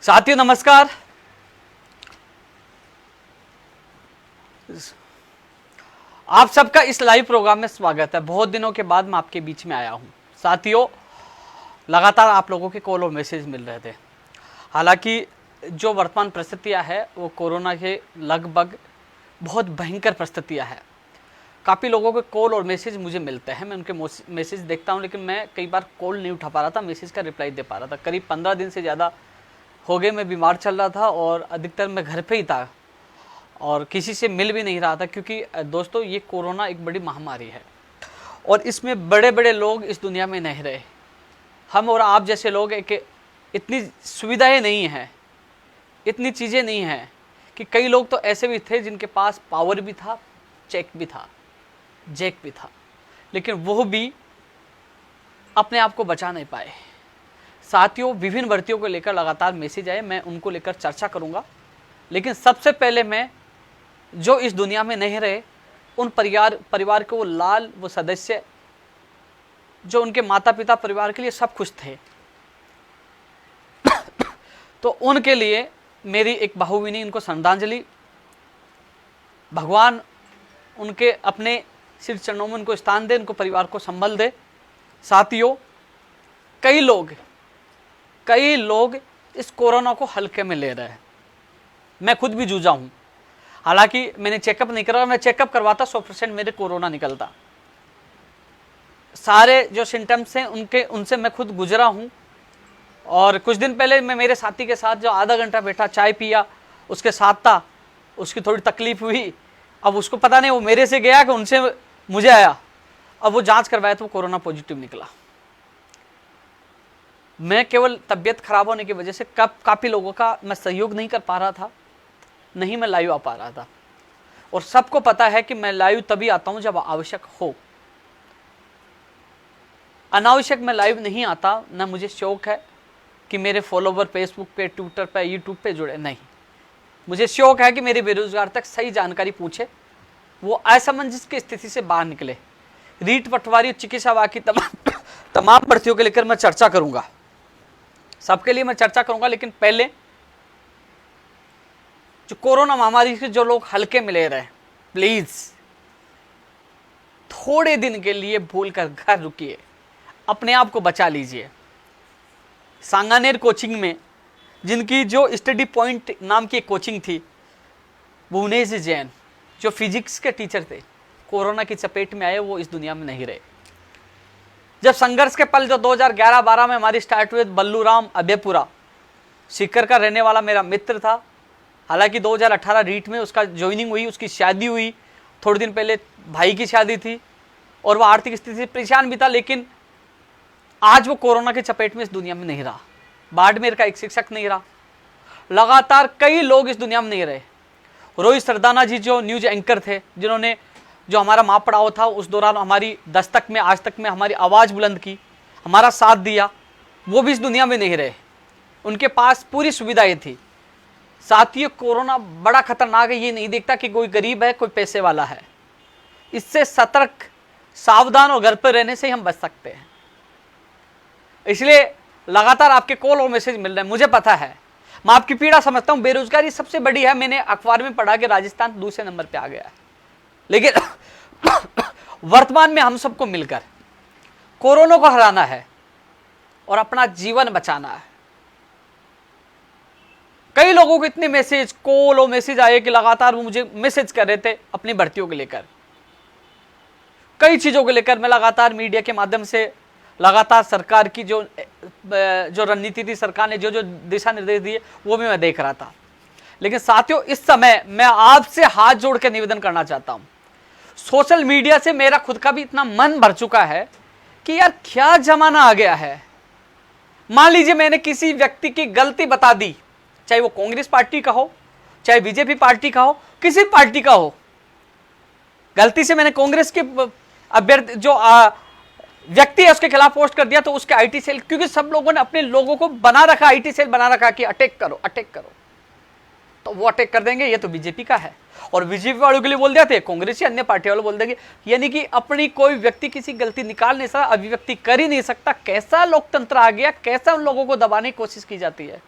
साथियों नमस्कार। आप सबका इस लाइव प्रोग्राम में स्वागत है। बहुत दिनों के बाद मैं आपके बीच में आया हूं। साथियों, लगातार आप लोगों के कॉल और मैसेज मिल रहे थे। हालांकि जो वर्तमान परिस्थितियां है वो कोरोना के लगभग बहुत भयंकर परिस्थितियां है। काफ़ी लोगों के कॉल और मैसेज मुझे मिलते हैं, मैं उनके मैसेज देखता हूं, लेकिन मैं कई बार कॉल नहीं उठा पा रहा था, मैसेज का रिप्लाई दे पा रहा था। करीब 15 दिन से ज़्यादा हो गए मैं बीमार चल रहा था और अधिकतर मैं घर पे ही था और किसी से मिल भी नहीं रहा था, क्योंकि दोस्तों ये कोरोना एक बड़ी महामारी है और इसमें बड़े बड़े लोग इस दुनिया में नहीं रहे। हम और आप जैसे लोग एक इतनी सुविधाएं नहीं हैं, इतनी चीज़ें नहीं हैं कि कई लोग तो ऐसे भी थे जिनके पास पावर भी था, चेक भी था, जैक भी था, लेकिन वो भी अपने आप को बचा नहीं पाए। साथियों, विभिन्न भर्तियों को लेकर लगातार मैसेज आए, मैं उनको लेकर चर्चा करूंगा। लेकिन सबसे पहले मैं जो इस दुनिया में नहीं रहे उन परिवार के वो सदस्य जो उनके माता पिता परिवार के लिए सब कुछ थे तो उनके लिए मेरी एक भावभीनी उनको श्रद्धांजलि। भगवान उनके अपने सिर चरणों में उनको स्थान दे, उनको परिवार को संभल दे। साथियों, कई लोग इस कोरोना को हल्के में ले रहे हैं। मैं खुद भी जूझा हूं। हालांकि मैंने चेकअप नहीं करा, मैं चेकअप करवाता 100% मेरे कोरोना निकलता। सारे जो सिम्टम्स हैं उनसे मैं खुद गुजरा हूं। और कुछ दिन पहले मैं मेरे साथी के साथ जो आधा घंटा बैठा, चाय पिया, उसके साथ था, उसकी थोड़ी तकलीफ हुई। अब उसको पता नहीं वो मेरे से गया कि उनसे मुझे आया। अब वो जांच करवाया तो वो कोरोना पॉजिटिव निकला। मैं केवल तबीयत खराब होने की वजह से काफ़ी लोगों का मैं सहयोग नहीं कर पा रहा था, नहीं मैं लाइव आ पा रहा था। और सबको पता है कि मैं लाइव तभी आता हूं जब आवश्यक हो। अनावश्यक मैं लाइव नहीं आता। ना मुझे शौक है कि मेरे फॉलोवर फेसबुक पे, ट्विटर पे, यूट्यूब पे जुड़े, नहीं। मुझे शौक है कि मेरे बेरोजगार तक सही जानकारी पूछे, वो असमंजस की स्थिति से बाहर निकले। रीट पटवारी, चिकित्सा बाकी तमाम भर्तियों के लेकर मैं चर्चा करूंगा, सबके लिए मैं चर्चा करूंगा। लेकिन पहले जो कोरोना महामारी से जो लोग हल्के में ले रहे हैं, प्लीज थोड़े दिन के लिए भूलकर घर रुकिए, अपने आप को बचा लीजिए। सांगानेर कोचिंग में जिनकी जो स्टडी पॉइंट नाम की कोचिंग थी, भुवनेश जैन जो फिजिक्स के टीचर थे, कोरोना की चपेट में आए, वो इस दुनिया में नहीं रहे। जब संघर्ष के पल जो 2011-12 में हमारी स्टार्ट हुए, बल्लूराम अभयपुरा सीकर का रहने वाला मेरा मित्र था। हालांकि 2018 रीट में उसका ज्वाइनिंग हुई, उसकी शादी हुई, थोड़े दिन पहले भाई की शादी थी और वह आर्थिक स्थिति से परेशान भी था। लेकिन आज वो कोरोना के चपेट में इस दुनिया में नहीं रहा। बाड़मेर का एक शिक्षक नहीं रहा। लगातार कई लोग इस दुनिया में नहीं रहे। रोहित सरदाना जी जो न्यूज एंकर थे, जिन्होंने जो हमारा माँ पढ़ाओ था, उस दौरान हमारी दस्तक में, आज तक में हमारी आवाज़ बुलंद की, हमारा साथ दिया, वो भी इस दुनिया में नहीं रहे। उनके पास पूरी सुविधाएं थी। साथियों, कोरोना बड़ा खतरनाक है। ये नहीं देखता कि कोई गरीब है, कोई पैसे वाला है। इससे सतर्क, सावधान और घर पर रहने से ही हम बच सकते हैं। इसलिए लगातार आपके कॉल और मैसेज मिल रहे हैं, मुझे पता है, मैं आपकी पीड़ा समझता हूं। बेरोजगारी सबसे बड़ी है। मैंने अखबार में पढ़ा कि राजस्थान दूसरे नंबर पे आ गया है। लेकिन वर्तमान में हम सबको मिलकर कोरोना को हराना है और अपना जीवन बचाना है। कई लोगों को इतने मैसेज, कॉल और मैसेज आए कि लगातार वो मुझे मैसेज कर रहे थे अपनी भर्तियों को लेकर, कई चीजों को लेकर। मैं लगातार मीडिया के माध्यम से लगातार सरकार की जो रणनीति थी, सरकार ने जो दिशा निर्देश दिए, वो भी मैं देख रहा था। लेकिन साथियों, इस समय मैं आपसे हाथ जोड़ के निवेदन करना चाहता हूं। सोशल मीडिया से मेरा खुद का भी इतना मन भर चुका है कि यार क्या जमाना आ गया है। मान लीजिए मैंने किसी व्यक्ति की गलती बता दी, चाहे वो कांग्रेस पार्टी का हो, चाहे बीजेपी पार्टी का हो, किसी पार्टी का हो, गलती से मैंने कांग्रेस के अभ्यर्थी जो व्यक्ति है उसके खिलाफ पोस्ट कर दिया, तो उसके आईटी सेल, क्योंकि सब लोगों ने अपने लोगों को बना रखा, आईटी सेल बना रखा कि अटैक करो, अटैक करो, तो वो अटैक कर देंगे। ये तो बीजेपी का है और बीजेपी वालों के लिए बोल देते हैं, कांग्रेस या अन्य पार्टी वालों बोल देंगे। यानी कि अपनी कोई व्यक्ति किसी गलती निकाल नहीं सकता, अभिव्यक्ति कर ही नहीं सकता। कैसा लोकतंत्र आ गया, कैसा उन लोगों को दबाने की कोशिश की जाती है।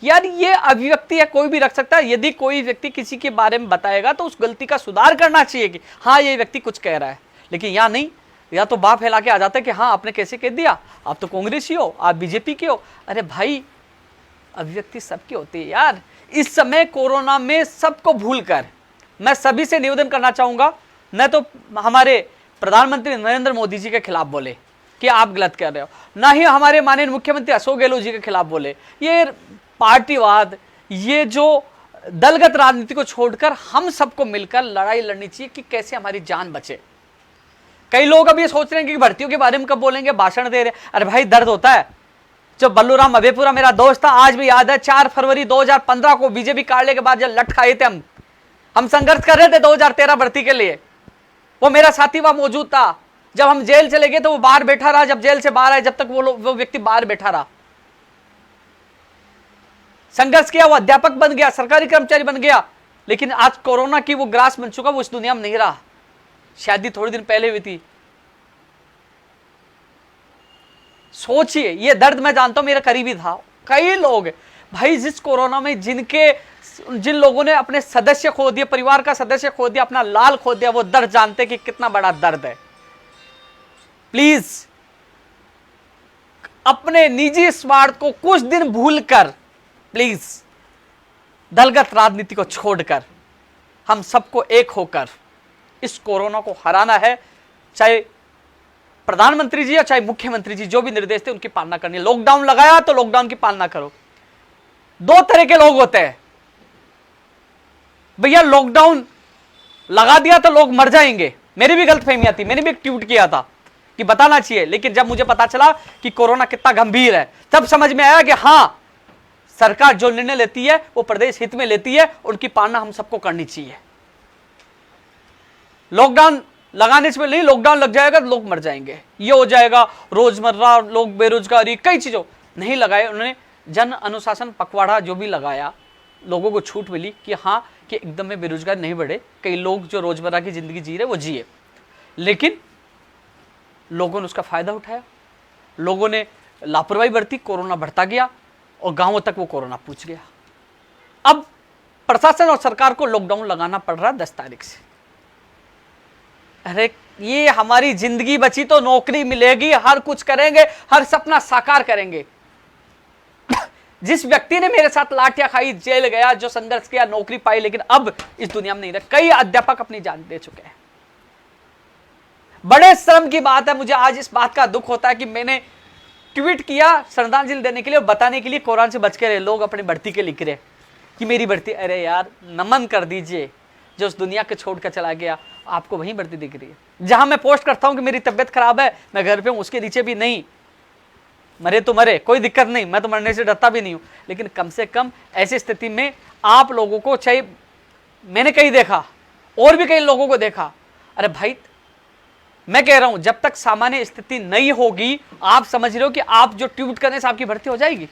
यार ये अभिव्यक्ति है, कोई भी रख सकता है। यदि कोई व्यक्ति किसी के बारे में बताएगा तो उस गलती का सुधार करना चाहिए कि हाँ ये व्यक्ति कुछ कह रहा है, लेकिन या नहीं, या तो बाप फैला के आ जाता है कि हाँ आपने कैसे कह दिया, आप तो कांग्रेसी हो, आप बीजेपी के हो। अरे भाई अभिव्यक्ति सबकी होती है यार। इस समय कोरोना में सबको भूलकर मैं सभी से निवेदन करना चाहूंगा, न तो हमारे प्रधानमंत्री नरेंद्र मोदी जी के खिलाफ बोले कि आप गलत कर रहे हो, ना ही हमारे माननीय मुख्यमंत्री अशोक गहलोत जी के खिलाफ बोले। ये पार्टीवाद, ये जो दलगत राजनीति को छोड़कर हम सबको मिलकर लड़ाई लड़नी चाहिए कि कैसे हमारी जान बचे। कई लोग अब ये सोच रहे हैं कि भर्तियों के बारे में कब बोलेंगे, भाषण दे रहे हैं। अरे भाई दर्द होता है। जब बल्लूराम अभेपुरा मेरा दोस्त था, आज भी याद है, 4 फरवरी 2015 को बीजेपी काटने के बाद जब लट खाए थे हम संघर्ष कर रहे थे 2013 भर्ती के लिए। वो मेरा साथी वहां मौजूद था। जब हम जेल चले गए तो वो बाहर बैठा रहा, जब जेल से बाहर आए जब तक वो व्यक्ति बाहर बैठा रहा, संघर्ष किया, वो अध्यापक बन गया, सरकारी कर्मचारी बन गया। लेकिन आज कोरोना की वो ग्रास बन चुका, वो इस दुनिया में नहीं रहा। शादी थोड़े दिन पहले हुई थी। सोचिए, ये दर्द मैं जानता हूं, मेरा करीबी था। कई लोग भाई जिस कोरोना में जिन लोगों ने अपने सदस्य खो दिए, परिवार का सदस्य खो दिया, अपना लाल खो दिया, वो दर्द जानते कि कितना बड़ा दर्द है। प्लीज अपने निजी स्वार्थ को कुछ दिन भूलकर, प्लीज दलगत राजनीति को छोड़कर हम सबको एक होकर इस कोरोना को हराना है। चाहे प्रधानमंत्री जी या चाहे मुख्यमंत्री जी जो भी निर्देश थे उनकी पालना करनी है। लॉकडाउन लगाया तो लॉकडाउन की पालना करो। 2 तरह के लोग होते हैं भैया, लॉकडाउन लगा दिया तो लोग मर जाएंगे। मेरी भी गलतफहमियां थी, मैंने भी एक ट्वीट किया था कि बताना चाहिए, लेकिन जब मुझे पता चला कि कोरोना कितना गंभीर है तब समझ में आया कि हां सरकार जो निर्णय लेती है वो प्रदेश हित में लेती है, उनकी पालना हम सबको करनी चाहिए। लॉकडाउन लगाने से नहीं, लॉकडाउन लग जाएगा तो लोग मर जाएंगे, ये हो जाएगा, रोजमर्रा लोग बेरोजगारी, कई चीजों नहीं लगाए उन्होंने। जन अनुशासन पखवाड़ा जो भी लगाया, लोगों को छूट मिली कि हाँ कि एकदम में बेरोजगारी नहीं बढ़े, कई लोग जो रोजमर्रा की जिंदगी जी रहे वो जिए, लेकिन लोगों ने उसका फायदा उठाया, लोगों ने लापरवाही बरती, कोरोना बढ़ता गया और गांवों तक वो कोरोना पहुंच गया। अब प्रशासन और सरकार को लॉकडाउन लगाना पड़ रहा है 10 तारीख से। अरे ये हमारी जिंदगी बची तो नौकरी मिलेगी, हर कुछ करेंगे, हर सपना साकार करेंगे। जिस व्यक्ति ने मेरे साथ लाठियां खाई, जेल गया, जो संघर्ष किया, नौकरी पाई, लेकिन अब इस दुनिया में नहीं रहे। कई अध्यापक अपनी जान दे चुके हैं। बड़े शर्म की बात है, मुझे आज इस बात का दुख होता है कि मैंने ट्वीट किया श्रद्धांजलि देने के लिए और बताने के लिए कोरोना से बच के रहे। लोग अपनी भर्ती के लिख रहे कि मेरी भर्ती, अरे यार नमन कर दीजिए जो उस दुनिया के छोड़ कर चला गया, आपको वहीं भर्ती दिख रही है। जहां मैं पोस्ट करता हूं कि मेरी तबियत खराब है, मैं घर पे हूं, उसके नीचे भी नहीं, मरे तो मरे, कोई दिक्कत नहीं, मैं तो मरने से डरता भी नहीं हूं। लेकिन कम से कम ऐसी स्थिति में आप लोगों को, चाहे मैंने कहीं देखा और भी कई लोगों को देखा, अरे भाई मैं कह रहा हूं जब तक सामान्य स्थिति नहीं होगी, आप समझ रहे हो कि आप जो ट्वीट करने से आपकी भर्ती हो जाएगी।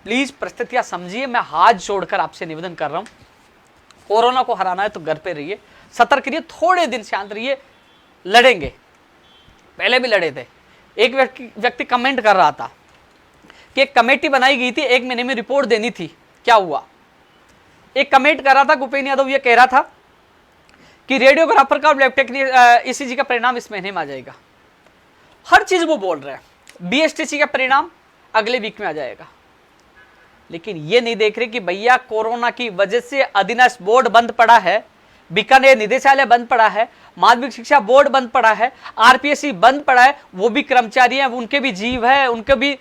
प्लीज परिस्थितियां समझिए। मैं हाथ जोड़कर आपसे निवेदन कर रहा हूं, कोरोना को हराना है तो घर पे रहिए, सतर्क रहिए, थोड़े दिन शांत रहिए, लड़ेंगे, पहले भी लड़े थे। एक व्यक्ति कमेंट कर रहा था कि एक कमेटी बनाई गई थी, 1 महीने में रिपोर्ट देनी थी, क्या हुआ? एक कमेंट कर रहा था भूपेन्द्र यादव, ये कह रहा था कि रेडियोग्राफर का लैब टेक्नीशियन ईसीजी का परिणाम इस महीने में आ जाएगा। हर चीज वो बोल रहे हैं। बीएसटीसी का परिणाम अगले वीक में आ जाएगा, लेकिन ये नहीं देख रहे कि भैया कोरोना की वजह से अधीनस्थ बोर्ड बंद पड़ा है, बीकानेर निदेशालय बंद पड़ा है, माध्यमिक शिक्षा बोर्ड बंद पड़ा है, आरपीएससी बंद पड़ा है। वो भी कर्मचारी हैं, उनके भी जीव है, उनके भी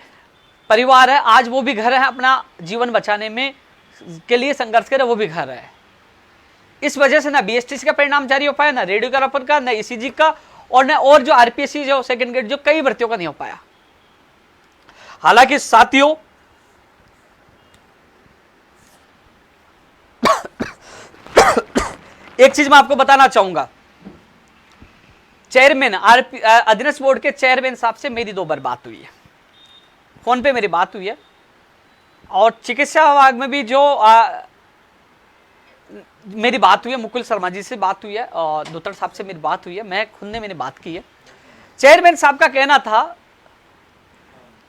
परिवार है, आज वो भी घर है, अपना जीवन बचाने में के लिए संघर्ष करे, वो भी घर है। इस वजह से ना बीएसटीसी का परिणाम जारी हो पाया, ना रेडियोग्राफर का, ना ईसीजी का, और ना और जो आरपीएससी जो सेकंड ग्रेड जो कई भर्तियों का नहीं हो पाया। हालांकि साथियों एक चीज मैं आपको बताना चाहूंगा, चेयरमैन अधीनस्थ बोर्ड के चेयरमैन साहब से मेरी 2 बार बात हुई है, फोन पे मेरी बात हुई है, और चिकित्सा विभाग में भी जो मेरी बात हुई है, मुकुल शर्मा जी से बात हुई है, और दुत्तड़ साहब से मेरी बात हुई है, मैं खुद ने मैंने बात की है। चेयरमैन साहब का कहना था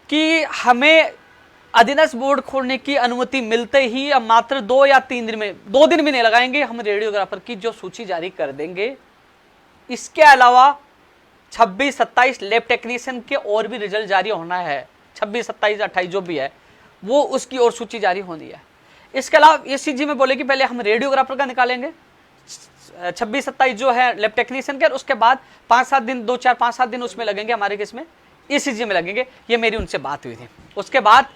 कि हमें अधीनस्थ बोर्ड खोलने की अनुमति मिलते ही अब मात्र 2 या 3 दिन में, 2 दिन भी नहीं लगाएंगे, हम रेडियोग्राफर की जो सूची जारी कर देंगे। इसके अलावा 26-27 लैब टेक्नीशियन के और भी रिजल्ट जारी होना है, 26, 27, 28 जो भी है वो उसकी और सूची जारी होनी है। इसके अलावा ईसीजी में बोले कि पहले हम रेडियोग्राफर का निकालेंगे 26-27 जो है लैब टेक्नीशियन के, और उसके बाद 5-7 दिन 2-4-5-7 दिन उसमें लगेंगे, हमारे केस में ईसीजी में लगेंगे। ये मेरी उनसे बात हुई थी। उसके बाद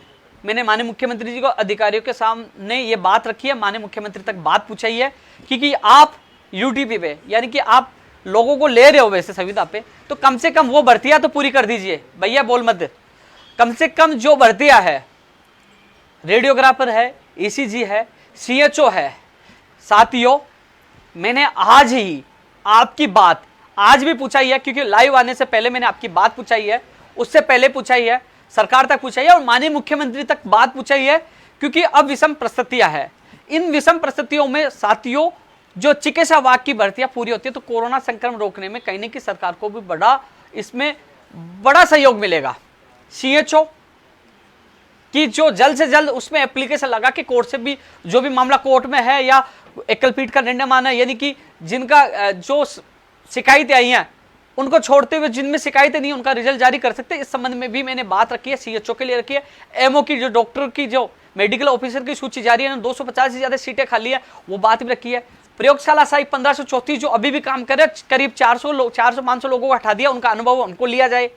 मैंने माननीय मुख्यमंत्री जी को अधिकारियों के सामने ये बात रखी है, माननीय मुख्यमंत्री तक बात पूछाई है कि आप यूटीपी पे यानी कि आप लोगों को ले रहे हो वैसे संविदा पे, तो कम से कम वो भर्तियां तो पूरी कर दीजिए भैया, बोल मत। कम से कम जो भर्तियां है, रेडियोग्राफर है, ईसीजी है, सीएचओ है। साथियों, मैंने आज ही आपकी बात आज भी पूछाई है, क्योंकि लाइव आने से पहले मैंने आपकी बात पूछाई है, उससे पहले पूछाई है, सरकार तक पूछाई है और माननीय मुख्यमंत्री तक बात पूछाई है, क्योंकि अब विषम परिस्थितियां है। इन विषम परिस्थितियों में साथियों जो चिकित्सा विभाग की भर्तियां पूरी होती है तो कोरोना संक्रमण रोकने में कहीं न कहीं सरकार को भी इसमें बड़ा सहयोग मिलेगा। सीएचओ कि जो जल्द से जल्द उसमें एप्लीकेशन लगा कि कोर्ट से भी जो भी मामला कोर्ट में है या एकल पीठ का निर्णय माना है, यानी कि जिनका जो शिकायतें आई हैं उनको छोड़ते हुए जिनमें शिकायतें नहीं उनका रिजल्ट जारी कर सकते हैं। इस संबंध में भी मैंने बात रखी है, सीएचओ के लिए रखी है। एमओ की जो डॉक्टर की जो मेडिकल ऑफिसर की सूची जारी है, 250 से ज्यादा सीटें खाली है, वो बात भी रखी है। प्रयोगशाला सहायक 1534 जो अभी भी काम कर रहे हैं, करीब 400-500 लोगों को हटा दिया, उनका अनुभव उनको लिया जाए।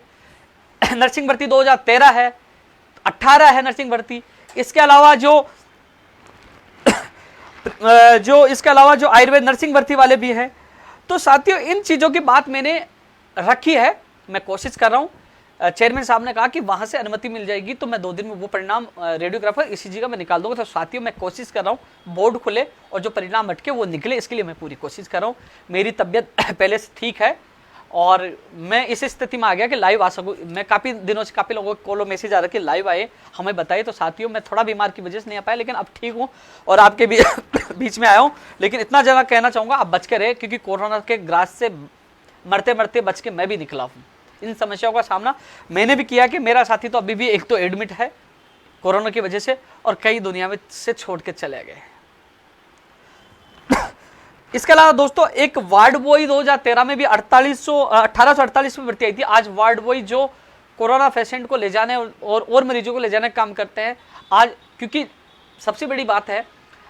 नर्सिंग भर्ती 2013 है, 18 है नर्सिंग भर्ती। इसके अलावा जो आयुर्वेद नर्सिंग भर्ती वाले भी हैं। तो साथियों, इन चीजों की बात मैंने रखी है, मैं कोशिश कर रहा हूं। चेयरमैन साहब ने कहा कि वहां से अनुमति मिल जाएगी तो मैं 2 दिन में वो परिणाम रेडियोग्राफर ईसीजी का मैं निकाल दूंगा। तो साथियों, मैं कोशिश कर रहा हूं बोर्ड खुले और जो परिणाम अटके वो निकले, इसके लिए मैं पूरी कोशिश कर रहा हूं। मेरी तबियत पहले से ठीक है और मैं इस स्थिति में आ गया कि लाइव आ सकूं। मैं काफ़ी दिनों से काफ़ी लोगों को कॉल मैसेज आ रहा है कि लाइव आए, हमें बताइए। तो साथियों, मैं थोड़ा बीमार की वजह से नहीं आ पाया, लेकिन अब ठीक हूं और आपके बीच में आया हूं। लेकिन इतना ज़्यादा कहना चाहूँगा, आप बच के रहे, क्योंकि कोरोना के ग्रास से मरते मरते बच के मैं भी निकला हूँ। इन समस्याओं का सामना मैंने भी किया कि मेरा साथी तो अभी भी एक तो एडमिट है कोरोना की वजह से और कई दुनिया में से छोड़ के चले गए। इसके अलावा दोस्तों, एक वार्ड बॉय 2013 में भी 1848 में भर्ती आई थी। आज वार्ड बॉय जो कोरोना पेशेंट को ले जाने और मरीजों को ले जाने का काम करते हैं आज, क्योंकि सबसे बड़ी बात है,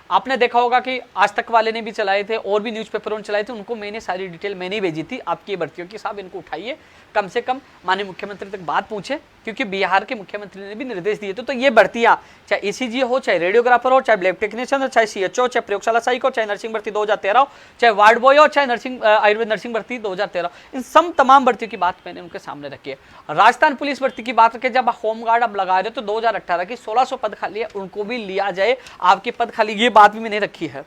आपने देखा होगा कि आज तक वाले ने भी चलाए थे और भी न्यूज़पेपरों ने चलाए थे, उनको मैंने सारी डिटेल मैंने ही भेजी थी आपकी भर्तियों की। साहब, इनको उठाइए, कम से कम माननीय मुख्यमंत्री तक बात पूछे, क्योंकि बिहार के मुख्यमंत्री ने भी निर्देश दिए थे। तो ये भर्तियां चाहे ईसीजी हो, चाहे रेडियोग्राफर हो, चाहे लैब टेक्नीशियन हो, चाहे सीएचओ, चाहे प्रयोगशाला सहायक हो, चाहे नर्सिंग भर्ती 2013 हो, चाहे वार्ड बॉय हो, चाहे आयुर्वेद नर्सिंग भर्ती 2013, इन सब तमाम भर्तियों की बात मैंने उनके सामने रखी है। राजस्थान पुलिस भर्ती की बात रखें, जब होमगार्ड अब लगा रहे हो तो 2018 की 1600 पद खाली है, उनको भी लिया जाए, आपके पद खाली, ये बात भी मैंने रखी है।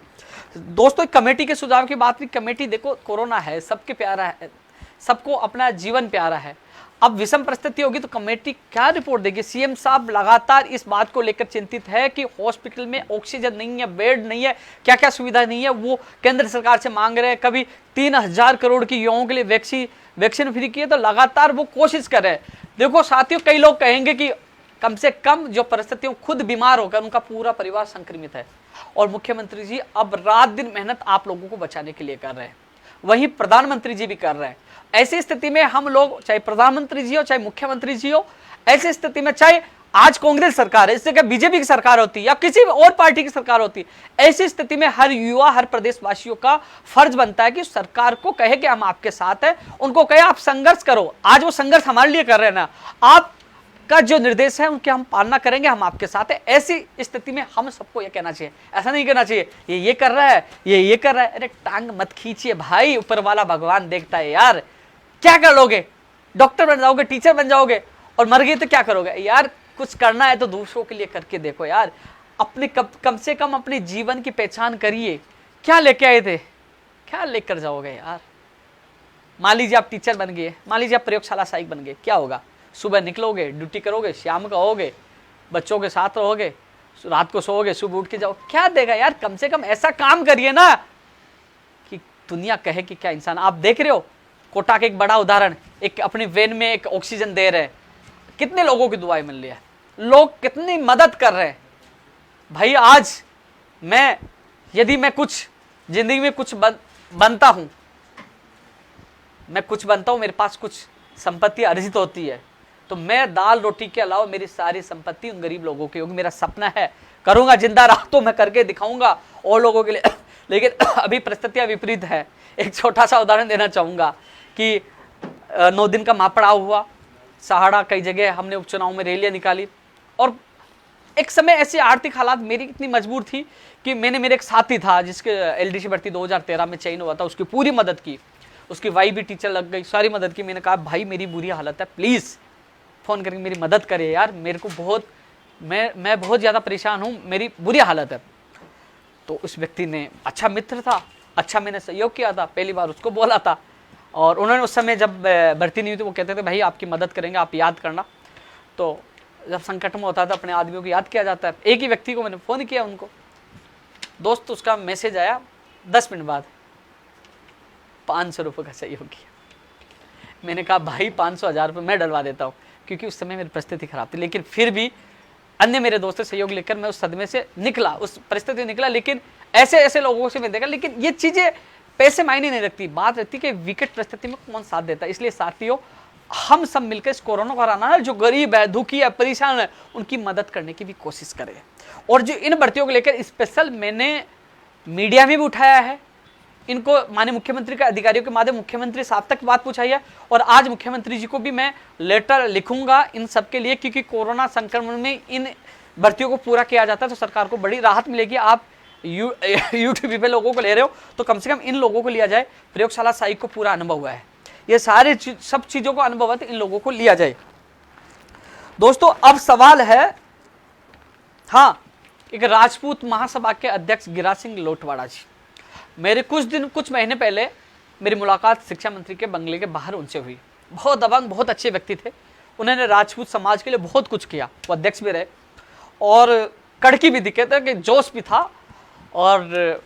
दोस्तों, कमेटी के सुझाव की बात की, कमेटी देखो कोरोना है, सबके प्यारा है, सबको अपना जीवन प्यारा है। अब विषम परिस्थिति होगी तो कमेटी क्या रिपोर्ट देगी? सीएम साहब लगातार इस बात को लेकर चिंतित है कि हॉस्पिटल में ऑक्सीजन नहीं है, बेड नहीं है, क्या क्या सुविधा नहीं है, वो केंद्र सरकार से मांग रहे हैं। कभी 3000 करोड़ की युवाओं के लिए वैक्सीन फ्री की है, तो लगातार वो कोशिश कर रहे हैं। देखो साथियों, कई लोग कहेंगे कि कम से कम जो परिस्थितियों खुद बीमार होकर उनका पूरा परिवार संक्रमित है और मुख्यमंत्री जी अब रात दिन मेहनत आप लोगों को बचाने के लिए कर रहे हैं, वहीं प्रधानमंत्री जी भी कर रहे हैं। ऐसी स्थिति में हम लोग, चाहे प्रधानमंत्री जी हो चाहे मुख्यमंत्री जी हो, ऐसी स्थिति में चाहे आज कांग्रेस सरकार है, इससे क्या बीजेपी की सरकार होती या किसी और पार्टी की सरकार होती, ऐसी स्थिति में हर युवा, हर प्रदेशवासियों का फर्ज बनता है कि सरकार को कहे कि हम आपके साथ हैं, उनको कहे आप संघर्ष करो। आज वो संघर्ष हमारे लिए कर रहे हैं ना, आप का जो निर्देश है उनके हम पालना करेंगे, हम आपके साथ है। ऐसी स्थिति में हम सबको ये कहना चाहिए, ऐसा नहीं कहना चाहिए ये कर रहा है, ये कर रहा है। अरे टांग मत खींचिए भाई, ऊपर वाला भगवान देखता है यार। क्या कर लोगे? डॉक्टर बन जाओगे, टीचर बन जाओगे और मर गए तो क्या करोगे यार? कुछ करना है तो दूसरों के लिए करके देखो यार। अपने कम से कम अपने जीवन की पहचान करिए। क्या लेके आए थे, क्या लेकर जाओगे यार? मान लीजिए आप टीचर बन गए, मान लीजिए आप प्रयोगशाला सहायक बन गए, क्या होगा? सुबह निकलोगे, ड्यूटी करोगे, शाम को आओगे, बच्चों के साथ रहोगे, रात को सोओगे, सुबह उठ के जाओ, क्या देगा यार? कम से कम ऐसा काम करिए ना कि दुनिया कहे कि क्या इंसान। आप देख रहे हो कोटा का एक बड़ा उदाहरण, एक अपनी वैन में एक ऑक्सीजन दे रहे हैं, कितने लोगों की दुआएं मिल रही है, लोग कितनी मदद कर रहे हैं। भाई आज यदि मैं कुछ जिंदगी में कुछ बनता हूं, मैं कुछ बनता हूं, मेरे पास कुछ संपत्ति अर्जित होती है, तो मैं दाल रोटी के अलावा मेरी सारी संपत्ति उन गरीब लोगों की होगी। मेरा सपना है, करूंगा, जिंदा रहा तो मैं करके दिखाऊंगा और लोगों के लिए। लेकिन अभी परिस्थितियां विपरीत है। एक छोटा सा उदाहरण देना चाहूंगा कि 9 दिन का महापड़ाव हुआ सहाड़ा, कई जगह हमने उपचुनाव में रैलियां निकाली, और एक समय ऐसी आर्थिक हालात मेरी इतनी मजबूर थी कि मेरे एक साथी था जिसके एलडीसी भर्ती 2013 में चयन हुआ था, उसकी पूरी मदद की, उसकी वाई भी टीचर लग गई, सारी मदद की। मैंने कहा भाई मेरी बुरी हालत है, प्लीज़ फ़ोन करके मेरी मदद करे यार, मेरे को बहुत मैं बहुत ज़्यादा परेशान हूँ, मेरी बुरी हालत है। तो उस व्यक्ति ने, अच्छा मित्र था, अच्छा मैंने सहयोग किया था, पहली बार उसको बोला था, और उन्होंने उस समय जब भर्ती नहीं हुई थी वो कहते थे भाई आपकी मदद करेंगे, आप याद करना। तो जब संकट में होता था अपने आदमियों को याद किया जाता है। एक ही व्यक्ति को मैंने फ़ोन किया, उनको दोस्त, उसका मैसेज आया 10 मिनट बाद, 500 रुपये का सहयोग किया। मैंने कहा भाई 500-1000 रुपये मैं डलवा देता हूँ, क्योंकि उस समय मेरी परिस्थिति खराब थी, लेकिन फिर भी अन्य मेरे दोस्तों से सहयोग लेकर मैं उस सदमे से निकला, उस परिस्थिति से निकला। लेकिन ऐसे ऐसे लोगों से मैं देखा, लेकिन ये चीज़ें पैसे मायने नहीं रखती, बात रहती कि विकट परिस्थिति में कौन साथ देता है। इसलिए साथियों, हम सब मिलकर इस कोरोना को हराना है। जो गरीब है, दुखी है, परेशान है, उनकी मदद करने की भी कोशिश करें। और जो इन भर्तियों को लेकर स्पेशल मैंने मीडिया में भी उठाया है, इनको माननीय मुख्यमंत्री के अधिकारियों के माध्यम मुख्यमंत्री साहब तक बात पूछाई है, और आज मुख्यमंत्री जी को भी मैं लेटर लिखूंगा इन सब के लिए, क्योंकि कोरोना संक्रमण में इन भर्तियों को पूरा किया जाता है तो सरकार को बड़ी राहत मिलेगी। आप यूट्यूब पे लोगों को ले रहे हो तो कम से कम इन लोगों को लिया जाए। प्रयोगशाला साई को पूरा अनुभव हुआ है, ये सारे सब चीजों को अनुभव है, तो इन लोगों को लिया जाए। दोस्तों अब सवाल है, हाँ, एक राजपूत महासभा के अध्यक्ष गिरिराज सिंह लोटवाड़ा जी, मेरे कुछ महीने पहले मेरी मुलाकात शिक्षा मंत्री के बंगले के बाहर उनसे हुई। बहुत दबंग, बहुत अच्छे व्यक्ति थे, उन्होंने राजपूत समाज के लिए बहुत कुछ किया, वो अध्यक्ष भी रहे और कड़की भी दिखे थे, कि जोश भी था। और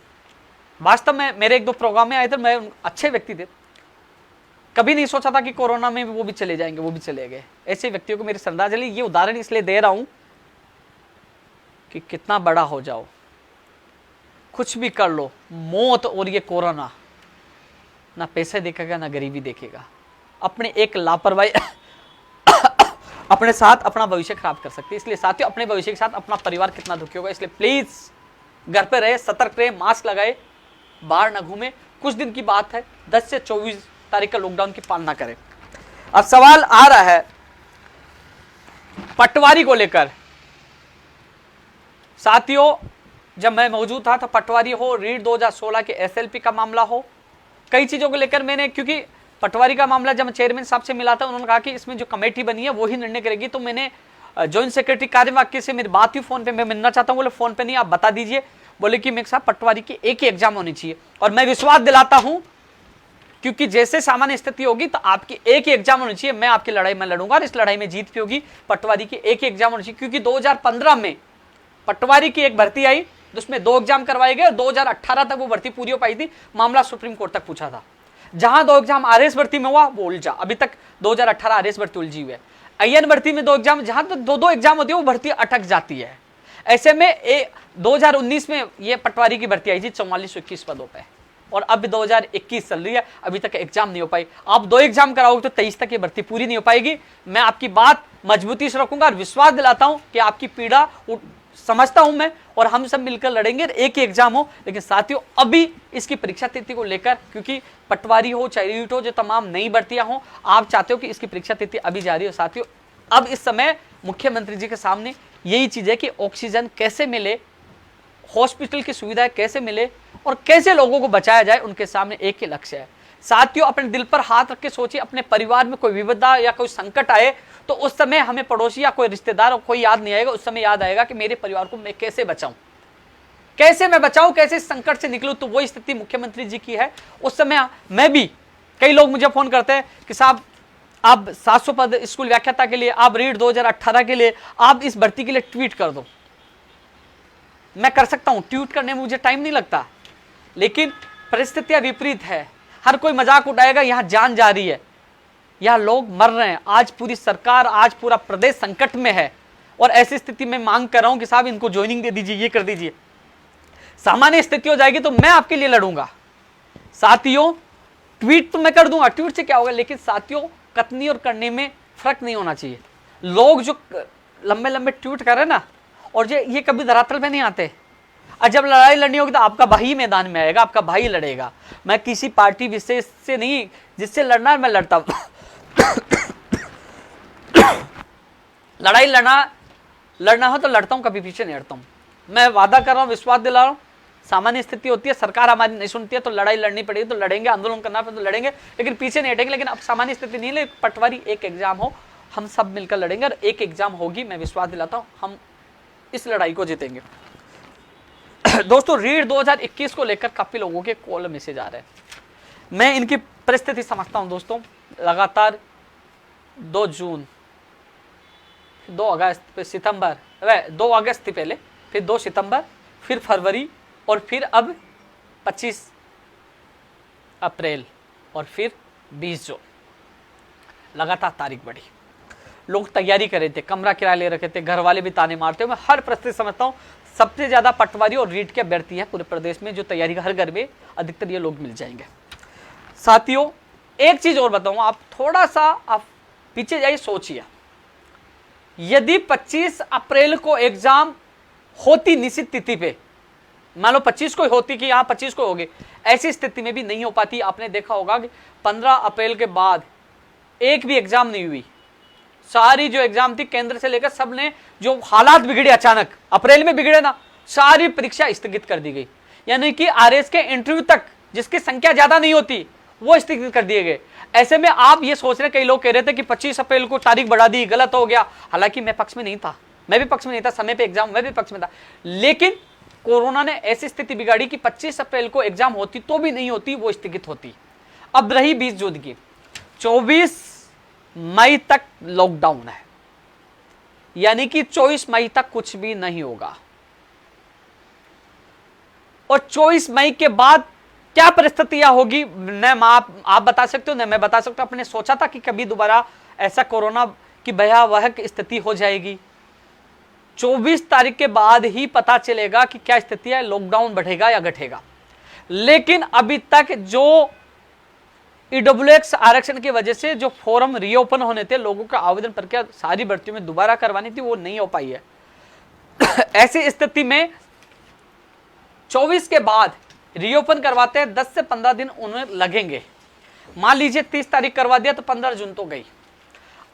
वास्तव में मेरे 1-2 प्रोग्राम में आए थे, मैं अच्छे व्यक्ति थे, कभी नहीं सोचा था कि कोरोना में वो भी चले जाएंगे, वो भी चले गए। ऐसे व्यक्तियों को मेरी श्रद्धांजलि। ये उदाहरण इसलिए दे रहा हूं कि कितना बड़ा हो जाओ, कुछ भी कर लो, मौत और ये कोरोना ना पैसे देखेगा ना गरीबी देखेगा। अपने एक लापरवाही अपने साथ अपना भविष्य खराब कर सकती है। इसलिए साथियों, अपने भविष्य के साथ अपना परिवार कितना दुखी होगा, इसलिए प्लीज घर पे रहे, सतर्क रहे, मास्क लगाए, बाहर न घूमे। कुछ दिन की बात है, 10 से 24 तारीख का लॉकडाउन की पालना करें। अब सवाल आ रहा है पटवारी को लेकर। साथियों, जब मैं मौजूद था तो पटवारी हो, रीट 2016 के एसएलपी का मामला हो, कई चीजों को लेकर मैंने, क्योंकि पटवारी का मामला जब चेयरमैन साहब से मिला था, उन्होंने कहा कि इसमें जो कमेटी बनी है वो ही निर्णय करेगी। तो मैंने जॉइंट सेक्रेटरी कार्यवाक्य से मेरी बात हुई फोन पे, मैं मिलना चाहता हूँ। बोले फोन पे नहीं, आप बता दीजिए। बोले कि मेरे साहब पटवारी की एक ही एग्जाम होनी चाहिए, और मैं विश्वास दिलाता हूं, क्योंकि जैसे सामान्य स्थिति होगी तो आपकी एक ही एग्जाम होनी चाहिए। मैं आपकी लड़ाई में लड़ूंगा और इस लड़ाई में जीत भी होगी। पटवारी की एक ही एग्जाम होनी चाहिए, क्योंकि 2015 में पटवारी की एक भर्ती आई जिसमें 2 एग्जाम करवाए गए, और 2018 तक वो भर्ती पूरी हो पाई थी। मामला सुप्रीम कोर्ट तक पूछा था। जहां 2 एग्जाम आरएस भर्ती में हुआ वो उलझा, अभी तक 2018 आरएस भर्ती उलझी हुई है। आईएन भर्ती में 2 एग्जाम, जहां तो 2-2 एग्जाम होती है वो भर्ती अटक जाती है। ऐसे में 2019 में ये पटवारी की भर्ती आई थी 4421 पदों पे, और अब 2021 चल रही है, अभी तक एग्जाम नहीं हो पाई। आप 2 एग्जाम कराओगे तो 23 तक ये भर्ती पूरी नहीं हो पाएगी। मैं आपकी बात मजबूती से रखूंगा और विश्वास दिलाता हूं कि आपकी पीड़ा समझता हूं मैं, और हम सब मिलकर लड़ेंगे, एक ही एग्जाम हो। लेकिन साथियों, अभी इसकी परीक्षा तिथि को लेकर, क्योंकि पटवारी हो चाहे रीट हो, जो तमाम नई भर्तियां हो, आप चाहते हो कि इसकी परीक्षा तिथि अभी जारी हो। साथियों, अब इस समय मुख्यमंत्री जी के सामने यही चीज है कि ऑक्सीजन कैसे मिले, हॉस्पिटल की सुविधाएं कैसे मिले, और कैसे लोगों को बचाया जाए, उनके सामने एक ही लक्ष्य है। साथियों, अपने दिल पर हाथ रख के सोचिए, अपने परिवार में कोई विपदा या कोई संकट आए तो उस समय हमें पड़ोसी या कोई रिश्तेदार कोई याद नहीं आएगा, उस समय याद आएगा कि मेरे परिवार को मैं कैसे बचाऊं, कैसे मैं बचाऊं, कैसे इस संकट से निकलूं। तो वो स्थिति मुख्यमंत्री जी की है। उस समय मैं भी, कई लोग मुझे फोन करते हैं कि साहब आप 700 पद स्कूल व्याख्याता के लिए, आप रीट 2018 के लिए, आप इस भर्ती के लिए ट्वीट कर दो। मैं कर सकता हूं, ट्वीट करने में मुझे टाइम नहीं लगता, लेकिन परिस्थितियां विपरीत है। हर कोई मजाक उड़ाएगा, यहां जान जा रही है। यहाँ लोग मर रहे हैं। आज पूरी सरकार, आज पूरा प्रदेश संकट में है और ऐसी स्थिति में मांग कर रहा हूं कि साहब इनको ज्वाइनिंग दे दीजिए, ये कर दीजिए। सामान्य स्थिति हो जाएगी तो मैं आपके लिए लड़ूंगा साथियों। ट्वीट तो मैं कर दूंगा, ट्वीट से क्या होगा, लेकिन साथियों कथनी और करने में फर्क नहीं होना चाहिए। लोग जो लंबे लंबे ट्वीट कर रहे हैं ना, और ये कभी धरातल में नहीं आते। और जब लड़ाई लड़नी होगी तो आपका भाई मैदान में आएगा, आपका भाई लड़ेगा। मैं किसी पार्टी विशेष से नहीं, जिससे लड़ना मैं लड़ता हूं। लड़ाई लड़ना हो तो लड़ता हूं, कभी पीछे नहीं हटता हूं। मैं वादा कर रहा हूं, विश्वास दिला रहा हूं, सामान्य स्थिति होती है, सरकार हमारी नहीं सुनती है तो लड़ाई लड़नी पड़ेगी तो लड़ेंगे, आंदोलन करना पड़े तो लड़ेंगे, लेकिन पीछे नहीं हटेंगे। लेकिन अब सामान्य स्थिति नहीं है, पटवारी एक एग्जाम हो, हम सब मिलकर लड़ेंगे और एक एग्जाम होगी, मैं विश्वास दिलाता हूं हम इस लड़ाई को जीतेंगे। दोस्तों रीड 2021 को लेकर काफी लोगों के कॉल मैसेज आ रहे हैं। मैं इनकी परिस्थिति समझता हूं दोस्तों। लगातार 2 जून, 2 अगस्त, फिर सितंबर, 2 अगस्त थी पहले, फिर 2 सितंबर, फिर फरवरी, और फिर अब 25 अप्रैल और फिर 20 जून। लगातार तारीख बढ़ी, लोग तैयारी कर रहे थे, कमरा किराया ले रखे थे, घर वाले भी ताने मारते। मैं हर परिस्थिति समझता हूँ, सबसे ज्यादा पटवारी और रीट के अभ्यर्थी हैं पूरे प्रदेश में जो तैयारी का, हर घर में अधिकतर ये लोग मिल जाएंगे। साथियों एक चीज और बताऊं, आप थोड़ा सा आप पीछे जाइए, सोचिए, यदि 25 अप्रैल को एग्जाम होती निश्चित तिथि पे, मान लो 25 को होती कि यहाँ 25 को होगी, ऐसी स्थिति में भी नहीं हो पाती। आपने देखा होगा कि 15 अप्रैल के बाद एक भी एग्जाम नहीं हुई। सारी जो एग्जाम थी केंद्र से लेकर, सब ने जो हालात बिगड़े अचानक अप्रैल में बिगड़े ना, सारी परीक्षा स्थगित कर दी गई। यानी कि आरएस के इंटरव्यू तक जिसकी संख्या ज्यादा नहीं होती वो स्थगित कर दिए गए। ऐसे में आप ये सोच रहे, कई लोग कह रहे थे कि 25 अप्रैल को तारीख बढ़ा दी, गलत हो गया। हालांकि मैं पक्ष में नहीं था, मैं भी पक्ष में नहीं था, समय पे एग्जाम मैं भी पक्ष में था, लेकिन कोरोना ने ऐसी स्थिति बिगाड़ी कि 25 अप्रैल को एग्जाम होती तो भी नहीं होती, वो स्थगित होती। अब रही 20 जून की, 24 मई तक लॉकडाउन है, यानी कि 24 मई तक कुछ भी नहीं होगा। और 24 मई के बाद क्या परिस्थितियां होगी, न आप बता सकते हो, न मैं बता सकता हूं। आपने सोचा था कि कभी दोबारा ऐसा कोरोना की भयावह स्थिति हो जाएगी? 24 तारीख के बाद ही पता चलेगा कि क्या स्थिति है, लॉकडाउन बढ़ेगा या घटेगा। लेकिन अभी तक जो ईडब्ल्यूएक्स आरक्षण की वजह से जो फॉर्म रीओपन होने थे, लोगों का आवेदन प्रक्रिया सारी भर्तियों में दोबारा करवानी थी, वो नहीं हो पाई है। ऐसी स्थिति में 24 के बाद रीओपन करवाते हैं, 10 से 15 दिन उन्हें लगेंगे। मान लीजिए 30 तारीख करवा दिया तो 15 जून तो गई।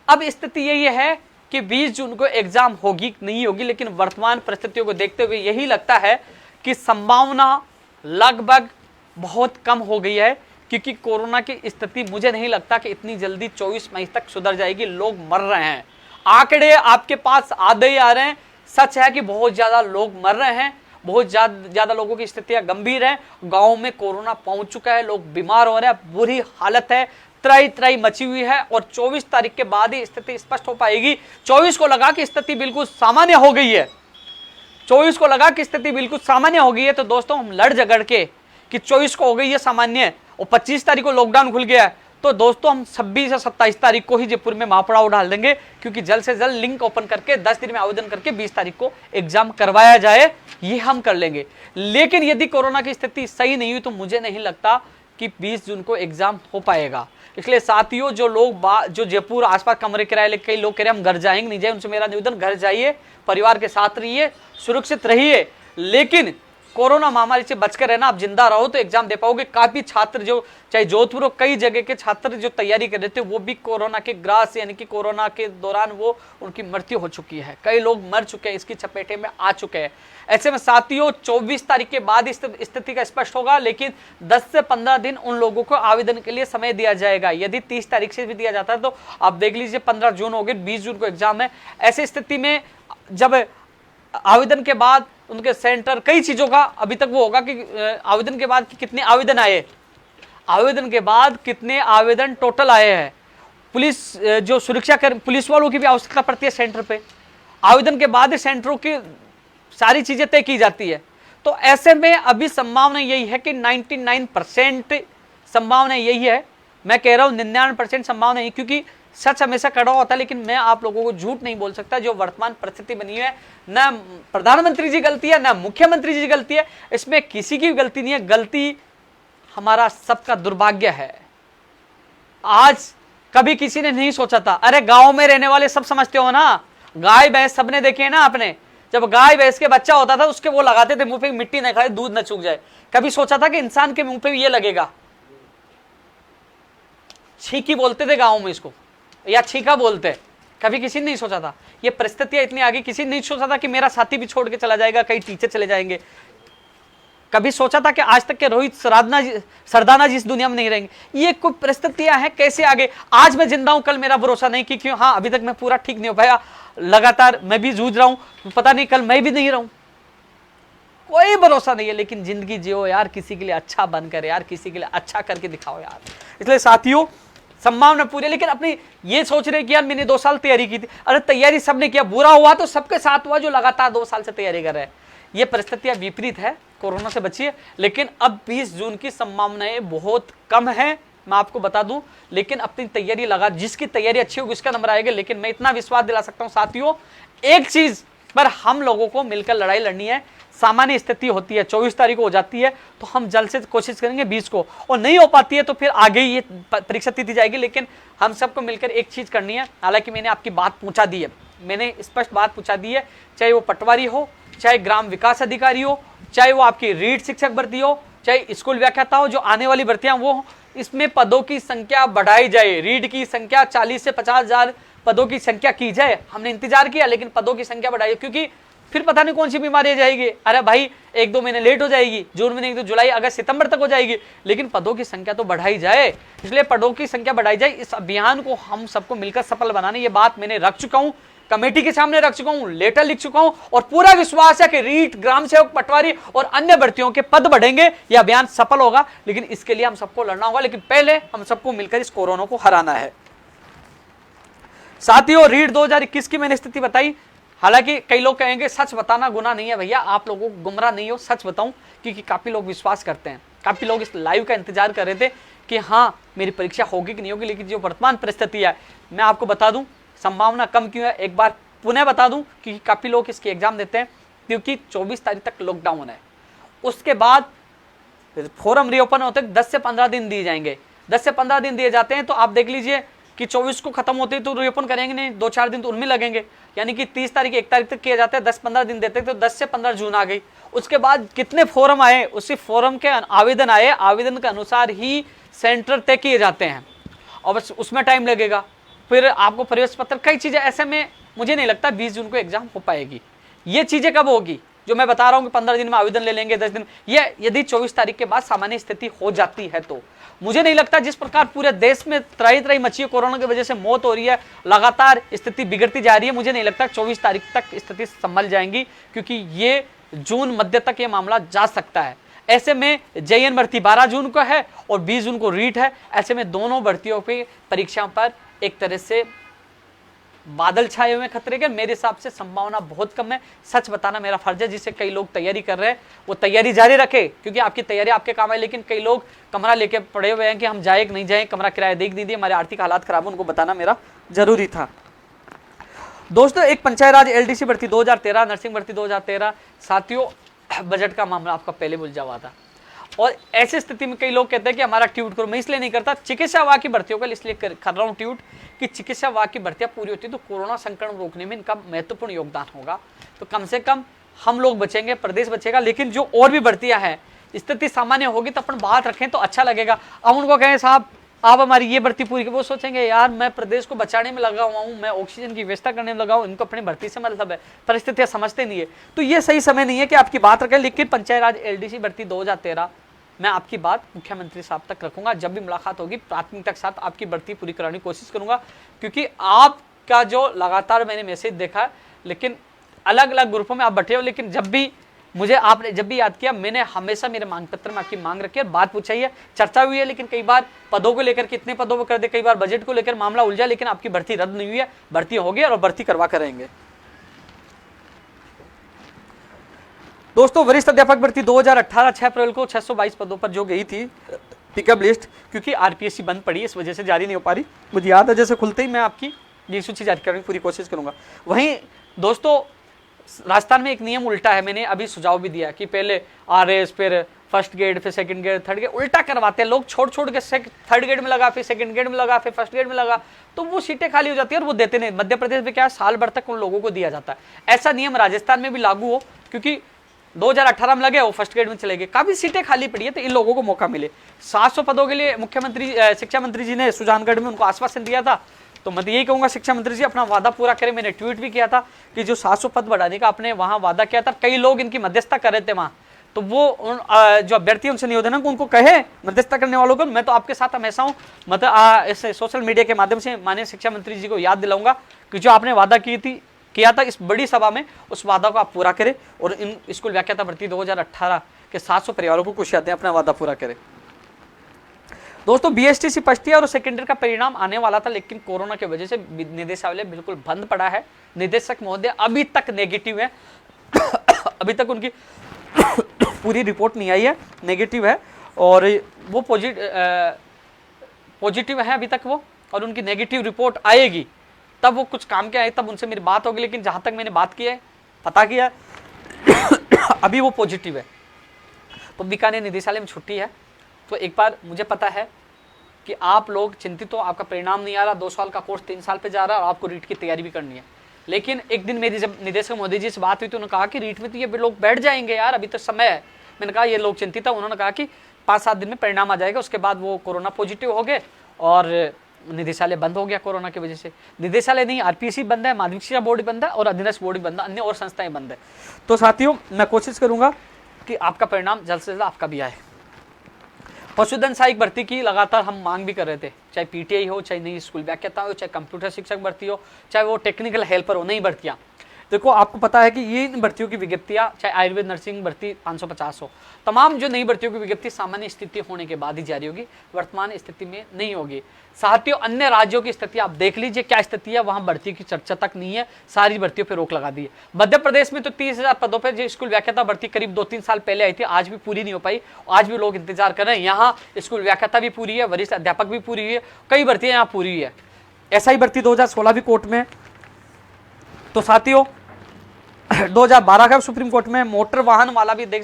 अब स्थिति यही है कि 20 जून को एग्जाम होगी नहीं होगी, लेकिन वर्तमान परिस्थितियों को देखते हुए यही लगता है कि संभावना लगभग बहुत कम हो गई है, क्योंकि कोरोना की स्थिति मुझे नहीं लगता कि इतनी जल्दी 24 मई तक सुधर जाएगी। लोग मर रहे हैं, आंकड़े आपके पास आधे ही आ रहे हैं। सच है कि बहुत ज्यादा लोग मर रहे हैं, बहुत ज्यादा लोगों की स्थितियां गंभीर है। गांव में कोरोना पहुंच चुका है, लोग बीमार हो रहे हैं, बुरी हालत है, त्राई त्राई मची हुई है। और 24 तारीख के बाद ही स्थिति स्पष्ट हो पाएगी। 24 को लगा कि स्थिति बिल्कुल सामान्य हो गई है, 24 को लगा कि स्थिति बिल्कुल सामान्य हो गई है, तो दोस्तों हम लड़ झगड़ के कि 24 को हो गई है सामान्य और 25 तारीख को लॉकडाउन खुल गया है, तो दोस्तों हम 26 या 27 तारीख को ही जयपुर में महापड़ाव डाल देंगे, क्योंकि जल्द से जल्द लिंक ओपन करके 10 दिन में आवेदन करके 20 तारीख को एग्जाम करवाया जाए, ये हम कर लेंगे। लेकिन यदि कोरोना की स्थिति सही नहीं हुई तो मुझे नहीं लगता कि 20 जून को एग्जाम हो पाएगा। इसलिए साथियों, जो लोग जो जयपुर आसपास कमरे किराए लेके, कई लोग कह रहे हैं हम घर जाएंगे, नहीं जाए, उनसे मेरा निवेदन, घर जाइए, परिवार के साथ रहिए, सुरक्षित रहिए, लेकिन कोरोना महामारी से बचकर रहना। आप जिंदा रहो तो एग्जाम दे पाओगे। काफी छात्र जो चाहे जोधपुर और कई जगह के छात्र जो तैयारी कर रहे थे, वो भी कोरोना के ग्रास यानी कि कोरोना के दौरान वो उनकी मृत्यु हो चुकी है। कई लोग मर चुके हैं, इसकी चपेटे में आ चुके हैं। ऐसे में साथियों 24 तारीख के बाद स्थिति का स्पष्ट होगा, लेकिन 10 से 15 दिन उन लोगों को आवेदन के लिए समय दिया जाएगा। यदि 30 तारीख से भी दिया जाता है तो आप देख लीजिए 15 जून हो गए, 20 जून को एग्जाम है। ऐसी स्थिति में जब आवेदन के बाद उनके सेंटर, कई चीजों का अभी तक वो होगा कि आवेदन के बाद कि कितने आवेदन आए, आवेदन के बाद कितने आवेदन टोटल आए हैं। पुलिस जो सुरक्षा कर, पुलिस वालों की भी आवश्यकता पड़ती है सेंटर पे। आवेदन के बाद सेंटरों की सारी चीजें तय की जाती है। तो ऐसे में अभी संभावना यही है कि 99% संभावना यही है, मैं कह रहा हूं 99% संभावना नहीं, क्योंकि सच हमेशा कड़वा होता है, लेकिन मैं आप लोगों को झूठ नहीं बोल सकता। जो वर्तमान परिस्थिति बनी है, न प्रधानमंत्री जी गलती है, न मुख्यमंत्री जी गलती है, इसमें किसी की गलती नहीं है, गलती हमारा सबका दुर्भाग्य है। आज कभी किसी ने नहीं सोचा था, अरे गांव में रहने वाले सब समझते हो ना, गाय भैंस सबने देखे है ना आपने, जब गाय भैंस के बच्चा होता था उसके वो लगाते थे मुंह पे, मिट्टी न खाए दूध न चूक जाए। कभी सोचा था कि इंसान के मुंह पे भी ये लगेगा? छींकी बोलते थे गांव में इसको, या छींका बोलते, कभी किसी ने नहीं सोचा था। ये परिस्थितियां इतनी आगे, किसी ने नहीं सोचा था कि मेरा साथी भी छोड़ के चला जाएगा, कई टीचर चले जाएंगे। कभी सोचा था कि आज तक के रोहित सरदाना जी इस दुनिया में नहीं रहेंगे? ये कोई परिस्थितियां हैं, कैसे आगे। आज मैं जिंदा हूं, कल मेरा भरोसा नहीं कि क्यों, हाँ अभी तक मैं पूरा ठीक नहीं हो पाया, लगातार मैं भी जूझ रहा हूं, पता नहीं कल मैं भी नहीं रहूं, कोई भरोसा नहीं है। लेकिन जिंदगी जियो यार, किसी के लिए अच्छा बनकर यार, किसी के लिए अच्छा करके दिखाओ यार। इसलिए साथियों, संभावना पूरी, लेकिन अपनी ये सोच रहे कि यार मैंने 2 साल तैयारी की थी। अरे तैयारी सबने किया, बुरा हुआ तो सबके साथ हुआ जो लगातार 2 साल से तैयारी कर रहे हैं। ये परिस्थितियां विपरीत है, कोरोना से बचिए। लेकिन अब 20 जून की संभावनाएं बहुत कम है, मैं आपको बता दूं। लेकिन अपनी तैयारी लगा, जिसकी तैयारी अच्छी होगी उसका नंबर आएगा। लेकिन मैं इतना विश्वास दिला सकता हूं साथियों, एक चीज पर हम लोगों को मिलकर लड़ाई लड़नी है। सामान्य स्थिति होती है 24 तारीख को हो जाती है, तो हम जल्द से कोशिश करेंगे 20 को, और नहीं हो पाती है तो फिर आगे ये परीक्षा तिथि जाएगी। लेकिन हम सबको मिलकर एक चीज करनी है। हालांकि मैंने आपकी बात पूछा दी है, मैंने स्पष्ट बात पूछा दी है, चाहे वो पटवारी हो, चाहे ग्राम विकास अधिकारी हो, चाहे वो आपकी रीड शिक्षक भर्ती हो, चाहे स्कूल व्याख्याता हो, जो आने वाली भर्तियां वो हो, इसमें पदों की संख्या बढ़ाई जाए। रीड की संख्या 40 से 50,000 पदों की संख्या की जाए। हमने इंतजार किया, लेकिन पदों की संख्या बढ़ाई, क्योंकि फिर पता नहीं कौन सी बीमारी जाएगी। अरे भाई 1-2 महीने लेट हो जाएगी, जून में नहीं तो जुलाई अगस्त सितंबर तक हो जाएगी, लेकिन पदों की संख्या तो बढ़ाई जाए। इसलिए पदों की संख्या बढ़ाई जाए। इस अभियान को हम सबको मिलकर सफल बनाने, ये बात मैंने रख चुका हूं, कमेटी के सामने रख चुका हूं, लेटर लिख चुका हूं, और पूरा विश्वास है कि रीट, ग्राम सेवक, पटवारी और अन्य भर्तियों के पद बढ़ेंगे, यह अभियान सफल होगा। लेकिन इसके लिए हम सबको लड़ना होगा, लेकिन पहले हम सबको मिलकर इस कोरोना को हराना है। साथियों, रीट 2021 की मैंने स्थिति बताई। हालांकि कई लोग कहेंगे सच बताना गुनाह नहीं है। भैया आप लोगों को गुमराह नहीं हो, सच बताऊं, क्योंकि काफी लोग विश्वास करते हैं, काफी लोग इस लाइव का इंतजार कर रहे थे कि हाँ मेरी परीक्षा होगी कि नहीं होगी। लेकिन जो वर्तमान परिस्थिति है, मैं आपको बता दूं संभावना कम क्यों है, एक बार पुनः बता दूं, क्योंकि काफी लोग इसके एग्जाम देते हैं, क्योंकि 24 तारीख तक लॉकडाउन है। उसके बाद फॉर्म रीओपन होते 10 से 15 दिन दिए जाएंगे। 10 से 15 दिन दिए जाते हैं, तो आप देख लीजिए कि 24 को खत्म होते तो रीओपन करेंगे नहीं, 2-4 दिन तो उनमें लगेंगे, यानी कि 30 तारीख 1 तारीख तक किया जाता है, 10-15 दिन देते हैं, तो 10 से 15 जून आ गई। उसके बाद कितने फॉर्म आए, उसी फॉर्म के आवेदन आए, आवेदन के अनुसार ही सेंटर तय किए जाते हैं, और बस उसमें टाइम लगेगा। फिर आपको प्रवेश पत्र, कई चीजें, ऐसे में मुझे नहीं लगता 20 जून को एग्जाम हो पाएगी। ये चीजें कब होगी जो मैं बता रहा हूं कि 15 दिन में आवेदन ले लेंगे, 10 दिन, ये यदि 24 तारीख के बाद सामान्य स्थिति हो जाती है तो मुझे नहीं लगता। जिस प्रकार पूरे देश में त्राही मची है, कोरोना की वजह से मौत हो रही है, लगातार स्थिति बिगड़ती जा रही है, मुझे नहीं लगता 24 तारीख तक स्थिति संभल जाएंगी, क्योंकि ये जून मध्य तक ये मामला जा सकता है। ऐसे में जेईएन भर्ती 12 जून को है और 20 जून को रीट है। ऐसे में दोनों भर्तियों पे परीक्षाओं पर एक तरह से बादल छाए हुए खतरे के। मेरे हिसाब से संभावना बहुत कम है। सच बताना मेरा फर्ज है। जिससे कई लोग तैयारी कर रहे हैं वो तैयारी जारी रखे, क्योंकि आपकी तैयारी आपके काम है। लेकिन कई लोग कमरा लेके पड़े हुए हैं कि हम जाए कि नहीं जाए, कमरा किराया देख दीजिए, हमारे आर्थिक हालात खराब है, उनको बताना मेरा जरूरी था। दोस्तों, एक पंचायत राज एलडीसी भर्ती 2013, नर्सिंग भर्ती 2013, साथियों बजट का मामला आपका पहले बुझा हुआ था, और ऐसी स्थिति में कई लोग कहते हैं कि हमारा ट्यूट करो। मैं इसलिए नहीं करता, चिकित्सा विभाग की भर्तियों का इसलिए कर रहा हूँ ट्यूट कि चिकित्सा विभाग की भर्तियां पूरी होती है तो कोरोना संक्रमण रोकने में इनका महत्वपूर्ण योगदान होगा। तो कम से कम हम लोग बचेंगे, प्रदेश बचेगा। लेकिन जो और भी भर्तियां हैं, स्थिति सामान्य होगी तो अपन बात रखें तो अच्छा लगेगा। अब उनको कहें साहब आप हमारी ये भर्ती पूरी, वो सोचेंगे यार मैं प्रदेश को बचाने में लगा हुआ हूँ, मैं ऑक्सीजन की व्यवस्था करने में लगा हूँ, इनको अपनी भर्ती से मतलब है, परिस्थितियां समझते नहीं है। तो ये सही समय नहीं है कि आपकी बात रखें। लेकिन पंचायत राज एलडीसी भर्ती 2013 मैं आपकी बात मुख्यमंत्री साहब तक रखूंगा। जब भी मुलाकात होगी प्राथमिकता के साथ आपकी भर्ती पूरी कराने की कोशिश करूंगा, क्योंकि आपका जो लगातार मैंने मैसेज देखा है, लेकिन अलग अलग ग्रुपों में आप बैठे हो, लेकिन जब भी मुझे आपने जब भी याद किया, मैंने हमेशा मेरे मांग पत्र में आपकी मांग रखी है, बात पूछाई है, चर्चा हुई है। लेकिन कई बार पदों को लेकर कितने पदों पर कर दे, कई बार बजट को लेकर मामला उलझा, लेकिन आपकी भर्ती रद्द नहीं हुई है, भर्ती होगी और भर्ती करवा करेंगे। दोस्तों, वरिष्ठ अध्यापक भर्ती 2018 6 अप्रैल को 622 पदों पर जो गई थी, पिकअप लिस्ट, क्योंकि आरपीएससी बंद पड़ी है इस वजह से जारी नहीं हो पा रही। मुझे याद है जैसे खुलते ही मैं आपकी ये सूची जारी करने की पूरी कोशिश करूंगा। वहीं दोस्तों राजस्थान में एक नियम उल्टा है, मैंने अभी सुझाव भी दिया कि पहले आरएस, फिर फर्स्ट ग्रेड, फिर सेकंड ग्रेड, थर्ड ग्रेड, उल्टा करवाते हैं लोग, छोड़ छोड़ के थर्ड ग्रेड में लगा, फिर सेकंड ग्रेड में लगा, फिर फर्स्ट ग्रेड में लगा, तो वो सीटें खाली हो जाती है और वो देते नहीं। मध्य प्रदेश में क्या है, साल भर तक उन लोगों को दिया जाता है। ऐसा नियम राजस्थान में भी लागू हो, क्योंकि 2018 में लगे वो फर्स्ट ग्रेड में चले गए, काफी सीटें खाली पड़ी है, तो इन लोगों को मौका मिले। 700 पदों के लिए मुख्यमंत्री शिक्षा मंत्री जी ने सुजानगढ़ में उनको आश्वासन दिया था, तो मैं यही कहूंगा शिक्षा मंत्री जी अपना वादा पूरा करें। मैंने ट्वीट भी किया था कि जो 700 पद बढ़ाने का आपने वहां वादा किया था, कई लोग इनकी मध्यस्थता कर रहे थे वहां, तो वो जो अभ्यर्थी उनसे निवेदन है उनको कहे मध्यस्थता करने वालों को, मैं तो आपके साथ हमेशा हूं। मतलब इस सोशल मीडिया के माध्यम से माननीय शिक्षा मंत्री जी को याद दिलाऊंगा कि जो आपने वादा किया था इस बड़ी सभा में, उस वादा को आप पूरा करें और इन स्कूल व्याख्याता भर्ती 2018 के 700 परिवारों को खुश आते हैं, अपना वादा पूरा करें। दोस्तों बीएसटीसी फर्स्ट ईयर और सेकेंड ईयर का परिणाम आने वाला था, लेकिन कोरोना की वजह से निदेशालय बिल्कुल बंद पड़ा है। निदेशक महोदय अभी तक नेगेटिव है अभी तक उनकी पूरी रिपोर्ट नहीं आई है, नेगेटिव है, और वो पॉजिटिव है अभी तक वो, और उनकी नेगेटिव रिपोर्ट आएगी तब वो कुछ काम के आए, तब उनसे मेरी बात होगी। लेकिन जहां तक मैंने बात की है, पता किया अभी वो पॉजिटिव है। तो बीकानेर निदेशालय में छुट्टी है, तो एक बार मुझे पता है कि आप लोग चिंतित हो, आपका परिणाम नहीं आ रहा, 2 साल का कोर्स 3 साल पे जा रहा है और आपको रीट की तैयारी भी करनी है। लेकिन एक दिन मेरी जब निदेशक मोदी जी से बात हुई तो उन्होंने कहा कि रीट में तो ये लोग बैठ जाएंगे यार, अभी तो समय है। मैंने कहा ये लोग चिंतित है, उन्होंने कहा कि 5-7 दिन में परिणाम आ जाएगा, उसके बाद वो कोरोना पॉजिटिव हो गए और निदेशालय बंद हो गया कोरोना की वजह से। निदेशालय नहीं, आरपीएससी बंद है, माध्यमिक शिक्षा बोर्ड बंद है और अधीनस्थ बोर्ड बंद है, अन्य और संस्थाएं बंद है। तो साथियों मैं कोशिश करूंगा कि आपका परिणाम जल्द से जल्द आपका भी आए। पशुधन सहायक भर्ती की लगातार हम मांग भी कर रहे थे, चाहे पीटीआई हो, चाहे नई स्कूल व्याख्याता हो, चाहे कंप्यूटर शिक्षक भर्ती हो, चाहे वो टेक्निकल हेल्पर हो, नई भर्तियां। देखो आपको पता है कि ये इन भर्तियों की विज्ञप्तियां, चाहे आयुर्वेद नर्सिंग भर्ती 550 हो, तमाम जो नई भर्तियों की विज्ञप्ति सामान्य स्थिति होने के बाद ही जारी होगी, वर्तमान स्थिति में नहीं होगी। साथियों अन्य राज्यों की स्थिति आप देख लीजिए, क्या स्थिति है, वहां भर्ती की चर्चा तक नहीं है, सारी भर्तियों पर रोक लगा दी है। मध्य प्रदेश में तो 30,000 पदों पर जो स्कूल व्याख्याता भर्ती करीब 2-3 साल पहले आई थी, आज भी पूरी नहीं हो पाई, आज भी लोग इंतजार कर रहे हैं। यहाँ स्कूल व्याख्याता भी पूरी है, वरिष्ठ अध्यापक भी पूरी हुई है, कई भर्तियां यहाँ पूरी हुई है। एसआई भर्ती 2016 भी कोर्ट में। तो साथियों 2012 का सुप्रीम कोर्ट में मोटर वाहन वाला भी देख,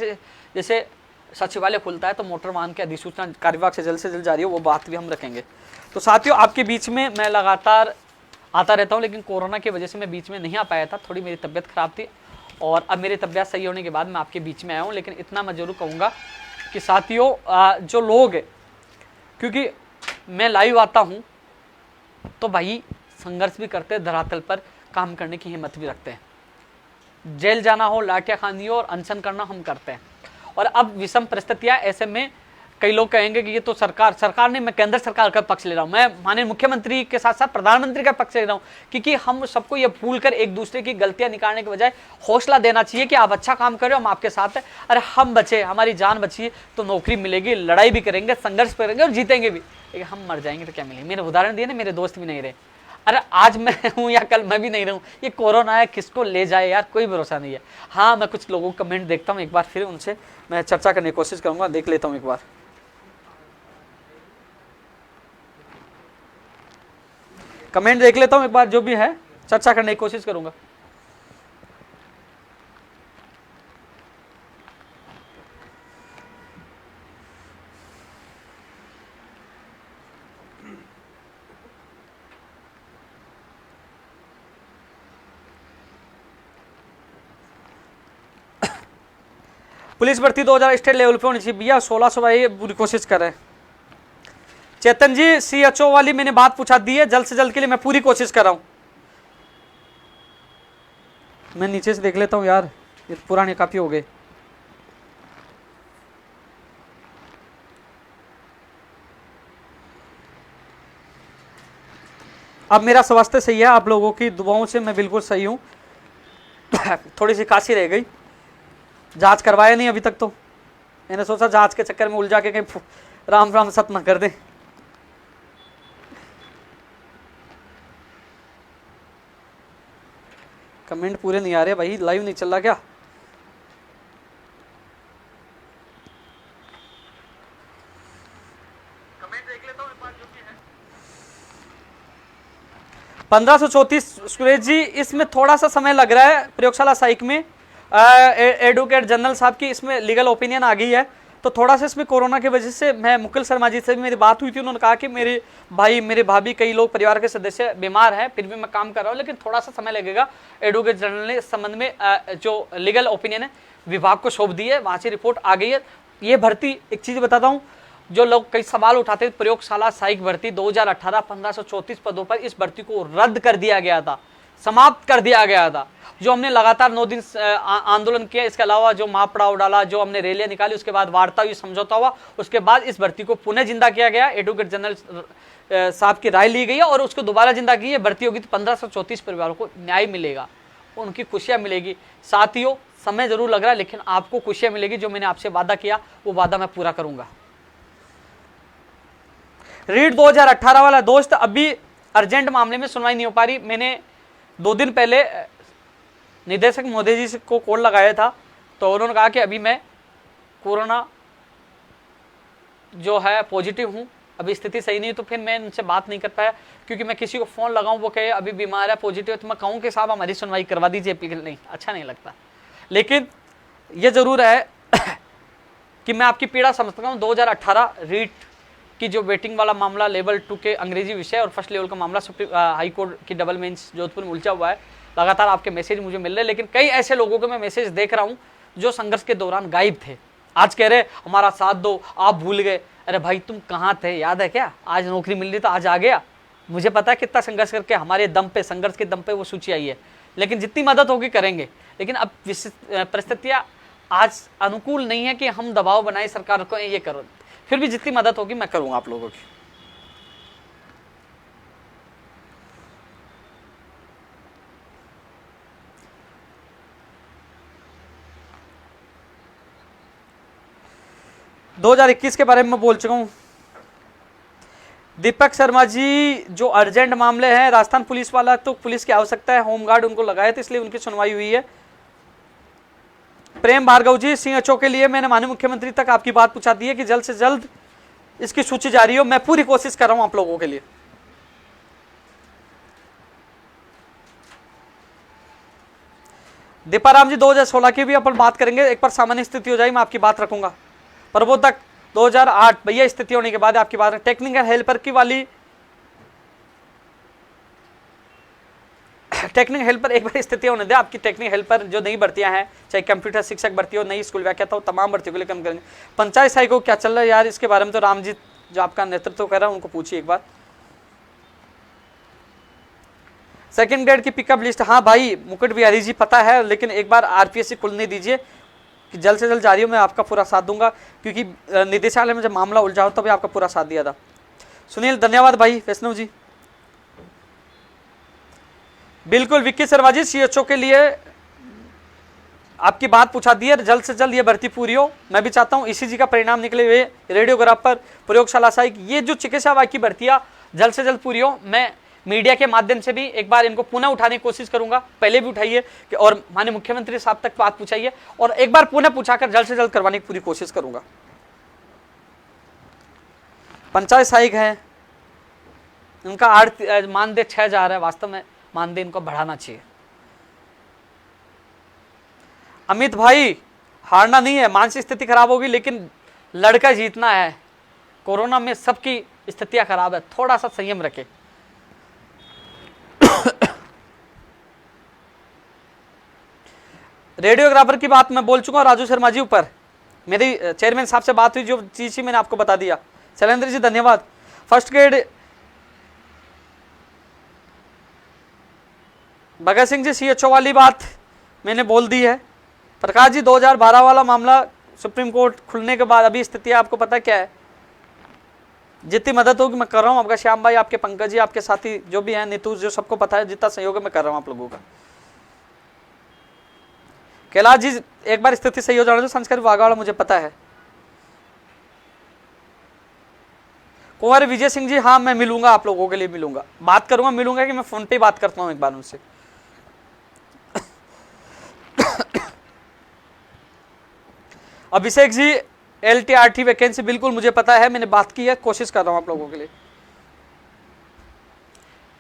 जैसे सचिवालय खुलता है तो मोटर वाहन की अधिसूचना कार्यवाहक से जल्द जारी हो, वो बात भी हम रखेंगे। तो साथियों आपके बीच में मैं लगातार आता रहता हूं, लेकिन कोरोना की वजह से मैं बीच में नहीं आ पाया था, थोड़ी मेरी तबीयत खराब थी और अब मेरी तबीयत सही होने के बाद मैं आपके बीच में आया हूं। लेकिन इतना मैं जरूर कहूँगा कि साथियों जो लोग, क्योंकि मैं लाइव आता हूँ तो भाई संघर्ष भी करते हैं, धरातल पर काम करने की हिम्मत भी रखते हैं। जेल जाना हो, लाठियां खानी हो और अनशन करना हम करते हैं। और अब विषम परिस्थितियां, ऐसे में कई लोग कहेंगे कि ये तो सरकार ने, मैं केंद्र सरकार का पक्ष ले रहा हूं, मैं माननीय मुख्यमंत्री के साथ साथ प्रधानमंत्री का पक्ष ले रहा हूं, क्योंकि हम सबको ये भूलकर एक दूसरे की गलतियां निकालने के बजाय हौसला देना चाहिए कि आप अच्छा काम कर रहे हो, हम आपके साथ हैं। अरे हम बचे, हमारी जान बची तो नौकरी मिलेगी, लड़ाई भी करेंगे, संघर्ष करेंगे और जीतेंगे भी, लेकिन हम मर जाएंगे तो क्या मिलेगा। मैंने उदाहरण दिए ना, मेरे दोस्त भी नहीं रहे, अरे आज मैं हूं या कल मैं भी नहीं रहूं, ये कोरोना है, किसको ले जाए यार, कोई भरोसा नहीं है। हाँ मैं कुछ लोगों को कमेंट देखता हूं, एक बार फिर उनसे मैं चर्चा करने की कोशिश करूंगा, देख लेता हूं एक बार कमेंट देख लेता हूं एक बार, जो भी है चर्चा करने की कोशिश करूंगा। पुलिस भर्ती 2000 स्टेट लेवल पे होनी चाहिए भैया, 1600 भाई पूरी कोशिश कर रहे हैं। चेतन जी सीएचओ वाली मैंने बात पूछा दी है, जल्द से जल्द के लिए मैं पूरी कोशिश कर रहा हूं। मैं नीचे से देख लेता हूं यार, ये पुराने काफी हो गए। अब मेरा स्वास्थ्य सही है, आप लोगों की दुआओं से मैं बिल्कुल सही हूं। थोड़ी सी खांसी रह गई, जांच करवाया नहीं अभी तक, तो मैंने सोचा जांच के चक्कर में उलझा के कहीं राम राम सत न कर दे। कमेंट पूरे नहीं आ रहे भाई, लाइव नहीं चल रहा क्या? 1534 सुरेश जी, इसमें थोड़ा सा समय लग रहा है प्रयोगशाला साइक में। एडवोकेट जनरल साहब की इसमें लीगल ओपिनियन आ गई है, तो थोड़ा सा इसमें कोरोना की वजह से, मैं मुकुल शर्मा जी से भी मेरी बात हुई थी, उन्होंने कहा कि मेरे भाई, मेरे भाभी, कई लोग परिवार के सदस्य बीमार हैं, फिर भी मैं काम कर रहा हूँ, लेकिन थोड़ा सा समय लगेगा। एडवोकेट जनरल ने इस संबंध में जो लीगल ओपिनियन है विभाग को सौंप दी है, वहाँ से रिपोर्ट आ गई है। ये भर्ती, एक चीज़ बताता हूँ, जो लोग कई सवाल उठाते थे, प्रयोगशाला सहायक भर्ती 2018 1534 पदों पर, इस भर्ती को रद्द कर दिया गया था, समाप्त कर दिया गया था। जो हमने लगातार 9 दिन आंदोलन किया, इसके अलावा जो महापड़ाव डाला, जो हमने रैलियां निकाली, उसके बाद वार्ता हुई, समझौता हुआ, उसके बाद इस भर्ती को पुनः जिंदा किया गया। एडवोकेट जनरल साहब की राय ली गई है और उसको दोबारा जिंदा की है। भर्ती होगी तो 1534 परिवारों को न्याय मिलेगा, उनकी खुशियां मिलेगी। साथियों, समय जरूर लग रहा है, लेकिन आपको खुशियां मिलेगी। जो मैंने आपसे वादा किया वो वादा मैं पूरा करूंगा। रीट 2018 वाला दोस्त, अभी अर्जेंट मामले में सुनवाई नहीं हो पा रही। मैंने 2 दिन पहले निदेशक महोदय जी को कॉल लगाया था, तो उन्होंने कहा कि अभी मैं कोरोना जो है पॉजिटिव हूँ, अभी स्थिति सही नहीं है, तो फिर मैं इनसे बात नहीं कर पाया, क्योंकि मैं किसी को फ़ोन लगाऊं वो कहे अभी बीमार है, पॉजिटिव है, तो मैं कहूँ कि साहब हमारी सुनवाई करवा दीजिए, नहीं, अच्छा नहीं लगता। लेकिन ये ज़रूर है कि मैं आपकी पीड़ा समझता हूँ। 2018 रीट की जो वेटिंग वाला मामला, लेवल 2 के अंग्रेजी विषय और फर्स्ट लेवल का मामला हाई कोर्ट की डबल बेंच जोधपुर में उलझा हुआ है। लगातार आपके मैसेज मुझे मिल रहे हैं, लेकिन कई ऐसे लोगों के मैं मैसेज देख रहा हूँ जो संघर्ष के दौरान गायब थे। आज कह रहे हमारा साथ दो, आप भूल गए। अरे भाई, तुम कहाँ थे, याद है क्या? आज नौकरी मिल रही तो आज आ गया। मुझे पता है कितना संघर्ष करके हमारे दम पे, संघर्ष के दम पे वो सूची आई है, लेकिन जितनी मदद होगी करेंगे। लेकिन अब परिस्थितियाँ आज अनुकूल नहीं है कि हम दबाव बनाए सरकार को ये करो, फिर भी जितनी मदद होगी मैं करूँगा आप लोगों की। दो 2021 के बारे में मैं बोल चुका हूं। दीपक शर्मा जी, जो अर्जेंट मामले हैं, राजस्थान पुलिस वाला, तो पुलिस की आवश्यकता है, होमगार्ड उनको लगाए थे, इसलिए उनकी सुनवाई हुई है। प्रेम भार्गव जी, सीएचओ के लिए मैंने माननीय मुख्यमंत्री तक आपकी बात पहुंचा दी है कि जल्द से जल्द इसकी सूची जारी हो। मैं पूरी कोशिश कर रहा हूं आप लोगों के लिए। दीपाराम जी, 2016 की भी अपन बात करेंगे, एक बार सामान्य स्थिति हो जाए मैं आपकी बात रखूंगा। प्रबोधक 2008, भैया स्थिति होने के बाद आपकी बात। टेक्निकल हेल्पर की वाली, टेक्निकल हेल्पर एक बार स्थिति होने दे आपकी। टेक्निकल हेल्पर जो नई भर्तियां हैं, चाहे कंप्यूटर शिक्षक भर्ती हो, नई स्कूल व्याख्याता हो, तमाम भर्तियों के लिए कम करेंगे। पंचायत सहायक को क्या चल रहा है यार, इसके बारे में तो राम जी जो आपका नेतृत्व कर रहा है उनको पूछिए एक बार। सेकंड ग्रेड की पिकअप लिस्ट, हाँ भाई मुकुट बिहारी जी पता है, लेकिन एक बार आरपीएससी खुलने दीजिए कि जल्द से जल्द जारी हो। मैं आपका पूरा साथ दूंगा, क्योंकि निदेशालय में जब मामला उलझा हो तभी आपका पूरा साथ दिया था। सुनील, धन्यवाद भाई। वैष्णव जी, बिल्कुल। विक्की शर्मा जी, सीएचओ के लिए आपकी बात पूछा दी है, जल्द से जल्द ये भर्ती पूरी हो। मैं भी चाहता हूँ ईसीजी का परिणाम निकले हुए, रेडियोग्राफर, प्रयोगशाला सहायक, ये जो चिकित्सा विभाग की भर्तियां जल्द से जल्द पूरी हो। मैं मीडिया के माध्यम से भी एक बार इनको पुनः उठाने की कोशिश करूंगा, पहले भी उठाइए कि, और माननीय मुख्यमंत्री साहब तक बात पूछाइए, और एक बार पुनः पूछाकर जल्द से जल्द करवाने की पूरी कोशिश करूंगा। पंचायत सहायक है, उनका मानदेय 6000 है, वास्तव में मानदेय इनको बढ़ाना चाहिए। अमित भाई, हारना नहीं है, मानसिक स्थिति खराब होगी लेकिन लड़का जीतना है। कोरोना में सबकी स्थितियां खराब है, थोड़ा सा संयम रखें। रेडियोग्राफर की बात मैं बोल चुका हूं राजू शर्मा जी ऊपर, मेरी चेयरमैन साहब से बात हुई, जो चीज मैंने आपको बता दिया। शैलेंद्र जी धन्यवाद। First grade Bhagat Singh ji, CHO वाली बात मैंने बोल दी है। प्रकाश जी, 2012 वाला मामला सुप्रीम कोर्ट खुलने के बाद अभी स्थिति आपको पता क्या है, जितनी मदद होगी मैं कर रहा हूँ। आपका श्याम भाई, आपके पंकज जी, आपके साथी जो भी हैं, नीतू, जो सबको पता है, जितना सहयोग है मैं कर रहा हूँ आप लोगों का। कैलाश जी, एक बार स्थिति सही हो जाने दो, संस्कार विभाग वाला मुझे पता है। कुंवर विजय सिंह जी, हाँ मैं मिलूंगा, आप लोगों के लिए मिलूंगा, बात करूंगा, मिलूंगा कि मैं फोन पे बात करता हूँ एक बार उनसे। अभिषेक जी, एलटीआरटी वैकेंसी, बिल्कुल मुझे पता है, मैंने बात की है, कोशिश कर रहा हूं आप लोगों के लिए।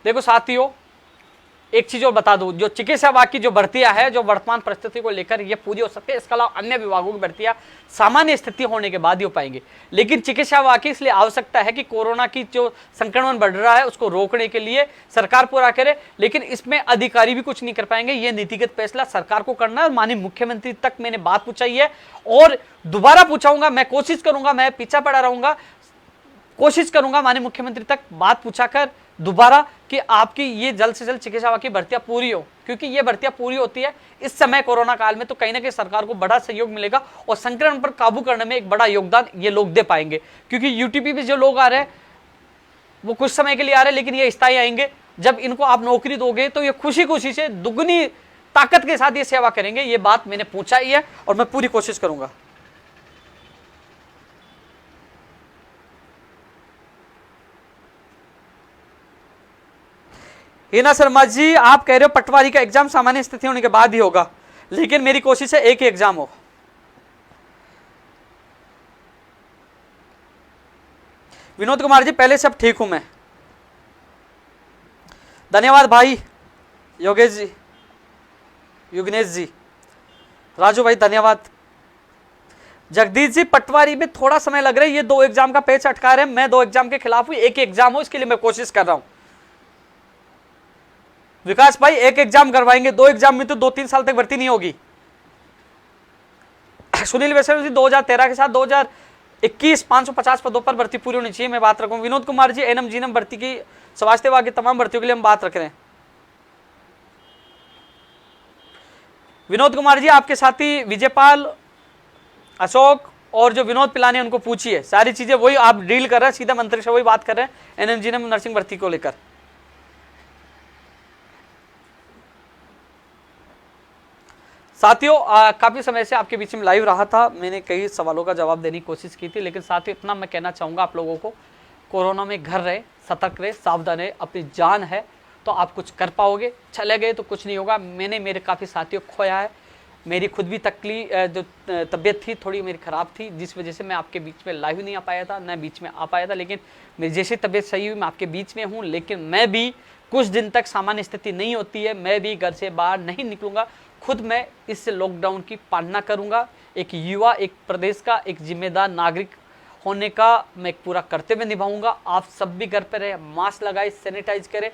देखो साथियों, एक चीज और बता दूं, जो चिकित्सा विभाग की जो भर्तियां है, जो वर्तमान परिस्थिति को लेकर ये पूरी हो सकती है, इसके अलावा अन्य विभागों की भर्तियां सामान्य स्थिति होने के बाद ही हो पाएंगे। लेकिन चिकित्सा विभाग की इसलिए आवश्यकता है कि कोरोना की जो संक्रमण बढ़ रहा है उसको रोकने के लिए सरकार पूरा करे, लेकिन इसमें अधिकारी भी कुछ नहीं कर पाएंगे। ये नीतिगत फैसला सरकार को करना है। और माननीय मुख्यमंत्री तक मैंने बात पूछाई है और दोबारा पूछाऊंगा, मैं कोशिश करूंगा, मैं पीछा पड़ा रहूंगा, कोशिश करूंगा माननीय मुख्यमंत्री तक बात पूछाकर दोबारा कि आपकी ये जल्द से जल्द चिकित्सा विभाग की भर्तियां पूरी हो, क्योंकि ये भर्तियां पूरी होती है इस समय कोरोना काल में, तो कहीं ना कहीं सरकार को बड़ा सहयोग मिलेगा और संक्रमण पर काबू करने में एक बड़ा योगदान ये लोग दे पाएंगे। क्योंकि यूटीपी पे जो लोग आ रहे हैं वो कुछ समय के लिए आ रहे हैं, लेकिन ये स्थायी आएंगे। जब इनको आप नौकरी दोगे तो ये खुशी खुशी से दुगनी ताकत के साथ ये सेवा करेंगे। ये बात मैंने पूछा ही है और मैं पूरी कोशिश करूंगा। हिना शर्मा जी, आप कह रहे हो पटवारी का एग्जाम सामान्य स्थिति होने के बाद ही होगा, लेकिन मेरी कोशिश है एक ही एग्जाम हो। विनोद कुमार जी, पहले सब ठीक हूं मैं। धन्यवाद भाई योगेश जी, युगनेश जी, राजू भाई धन्यवाद। जगदीश जी, पटवारी में थोड़ा समय लग रहा है, ये 2 एग्जाम का पेच अटका रहे हैं। मैं 2 एग्जाम के खिलाफ हूं, एक ही एग्जाम हो इसके लिए मैं कोशिश कर रहा हूं। विकास भाई, एक एग्जाम करवाएंगे, 2 एग्जाम में तो 2-3 साल तक भर्ती नहीं होगी। सुनील वैष्णव जी, 2013 के साथ 2021 550 पदों पर भर्ती पूरी होनी चाहिए, मैं बात रखूं। विनोद कुमार जी, एनएम जीएनएम भर्ती की स्वास्थ्य विभाग की तमाम भर्तियों के लिए हम बात रख रहे हैं। विनोद कुमार जी, आपके साथी विजयपाल, अशोक और जो विनोद पिलानी उनको पूछिए, सारी चीजें वही आप डील कर रहे हैं, सीधा मंत्री से वही बात कर रहे हैं एनएम जीएनएम नर्सिंग भर्ती को लेकर। साथियों, काफी समय से आपके बीच में लाइव रहा था, मैंने कई सवालों का जवाब देने की कोशिश की थी, लेकिन साथियों इतना मैं कहना चाहूंगा आप लोगों को, कोरोना में घर रहे, सतर्क रहे, सावधान रहे, अपनी जान है तो आप कुछ कर पाओगे, चले गए तो कुछ नहीं होगा। मैंने मेरे काफ़ी साथियों को खोया है, मेरी खुद भी जो तबीयत थी थोड़ी मेरी ख़राब थी, जिस वजह से मैं आपके बीच में लाइव नहीं आ पाया था, न बीच में आ पाया था। लेकिन मेरी जैसी तबीयत सही हुई मैं आपके बीच में हूँ, लेकिन मैं भी कुछ दिन तक सामान्य स्थिति नहीं होती है, मैं भी घर से बाहर नहीं निकलूँगा। खुद मैं इस लॉकडाउन की पालना करूँगा। एक युवा, एक प्रदेश का एक जिम्मेदार नागरिक होने का मैं एक पूरा कर्तव्य निभाऊंगा। आप सब भी घर पर रहे, मास्क लगाए, सैनिटाइज करें,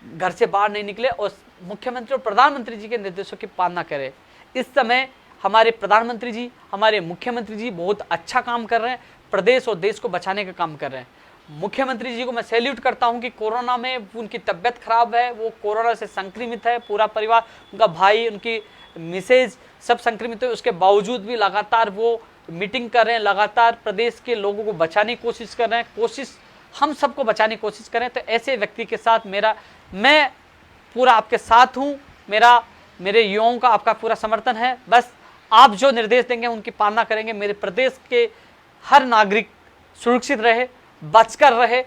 घर से बाहर नहीं निकले और मुख्यमंत्री और प्रधानमंत्री जी के निर्देशों की पालना करें। इस समय हमारे प्रधानमंत्री जी, हमारे मुख्यमंत्री जी बहुत अच्छा काम कर रहे हैं, प्रदेश और देश को बचाने का काम कर रहे हैं। मुख्यमंत्री जी को मैं सैल्यूट करता हूं कि कोरोना में उनकी तबीयत खराब है, वो कोरोना से संक्रमित है, पूरा परिवार, उनका भाई, उनकी मिसेज सब संक्रमित है, उसके बावजूद भी लगातार वो मीटिंग कर रहे हैं, लगातार प्रदेश के लोगों को बचाने की कोशिश कर रहे हैं। कोशिश हम सबको बचाने की कोशिश करें, तो ऐसे व्यक्ति के साथ मैं पूरा आपके साथ हूँ। मेरे युवाओं का आपका पूरा समर्थन है। बस आप जो निर्देश देंगे उनकी पालना करेंगे। मेरे प्रदेश के हर नागरिक सुरक्षित रहे, बचकर रहे,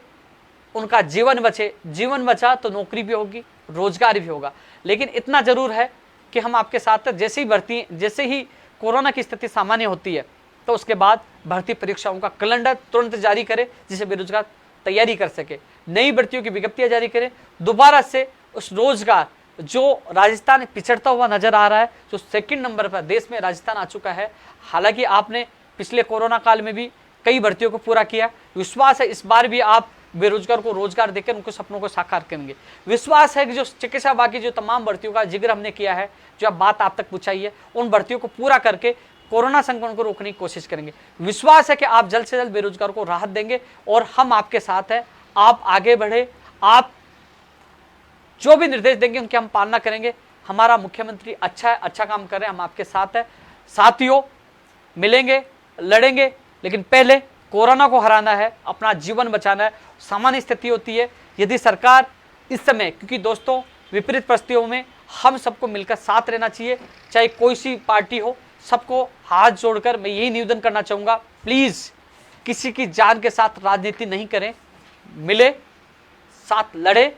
उनका जीवन बचे। जीवन बचा तो नौकरी भी होगी, रोजगार भी होगा। लेकिन इतना जरूर है कि हम आपके साथ, जैसे ही कोरोना की स्थिति सामान्य होती है तो उसके बाद भर्ती परीक्षाओं का कैलेंडर तुरंत जारी करें, जिसे बेरोजगार तैयारी कर सके। नई भर्तियों की विज्ञप्तियां जारी करें, दोबारा से उस रोजगार जो राजस्थान पिछड़ता हुआ नजर आ रहा है, जो 2nd नंबर पर देश में राजस्थान आ चुका है। हालांकि आपने पिछले कोरोना काल में भी कई भर्तियों को पूरा किया, विश्वास है इस बार भी आप बेरोजगार को रोजगार देकर उनके सपनों को साकार करेंगे। विश्वास है कि जो चिकित्सा बाकी जो तमाम भर्तियों का जिक्र हमने किया है, जो बात आप तक पूछाई है, उन भर्तियों को पूरा करके कोरोना संक्रमण को रोकने की कोशिश करेंगे। विश्वास है कि आप जल्द से जल्द बेरोजगार को राहत देंगे और हम आपके साथ हैं। आप आगे बढ़े, आप जो भी निर्देश देंगे उनकी हम पालना करेंगे। हमारा मुख्यमंत्री अच्छा है, अच्छा काम कर रहे हैं, हम आपके साथ हैं। साथियों, मिलेंगे, लड़ेंगे, लेकिन पहले कोरोना को हराना है, अपना जीवन बचाना है। सामान्य स्थिति होती है यदि सरकार इस समय, क्योंकि दोस्तों विपरीत परिस्थितियों में हम सबको मिलकर साथ रहना चाहिए, चाहे कोई सी पार्टी हो। सबको हाथ जोड़कर मैं यही निवेदन करना चाहूँगा, प्लीज़ किसी की जान के साथ राजनीति नहीं करें, मिले, साथ लड़े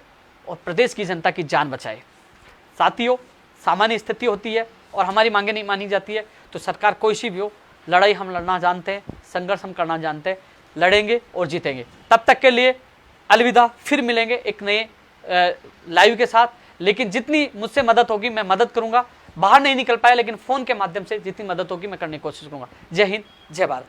और प्रदेश की जनता की जान बचाए। साथियों, सामान्य स्थिति होती है और हमारी मांगे नहीं मानी जाती है तो सरकार कोई सी भी हो, लड़ाई हम लड़ना जानते हैं, संघर्ष हम करना जानते हैं, लड़ेंगे और जीतेंगे। तब तक के लिए अलविदा, फिर मिलेंगे एक नए लाइव के साथ। लेकिन जितनी मुझसे मदद होगी मैं मदद करूंगा। बाहर नहीं निकल पाया लेकिन फोन के माध्यम से जितनी मदद होगी मैं करने की कोशिश करूंगा। जय हिंद, जय भारत।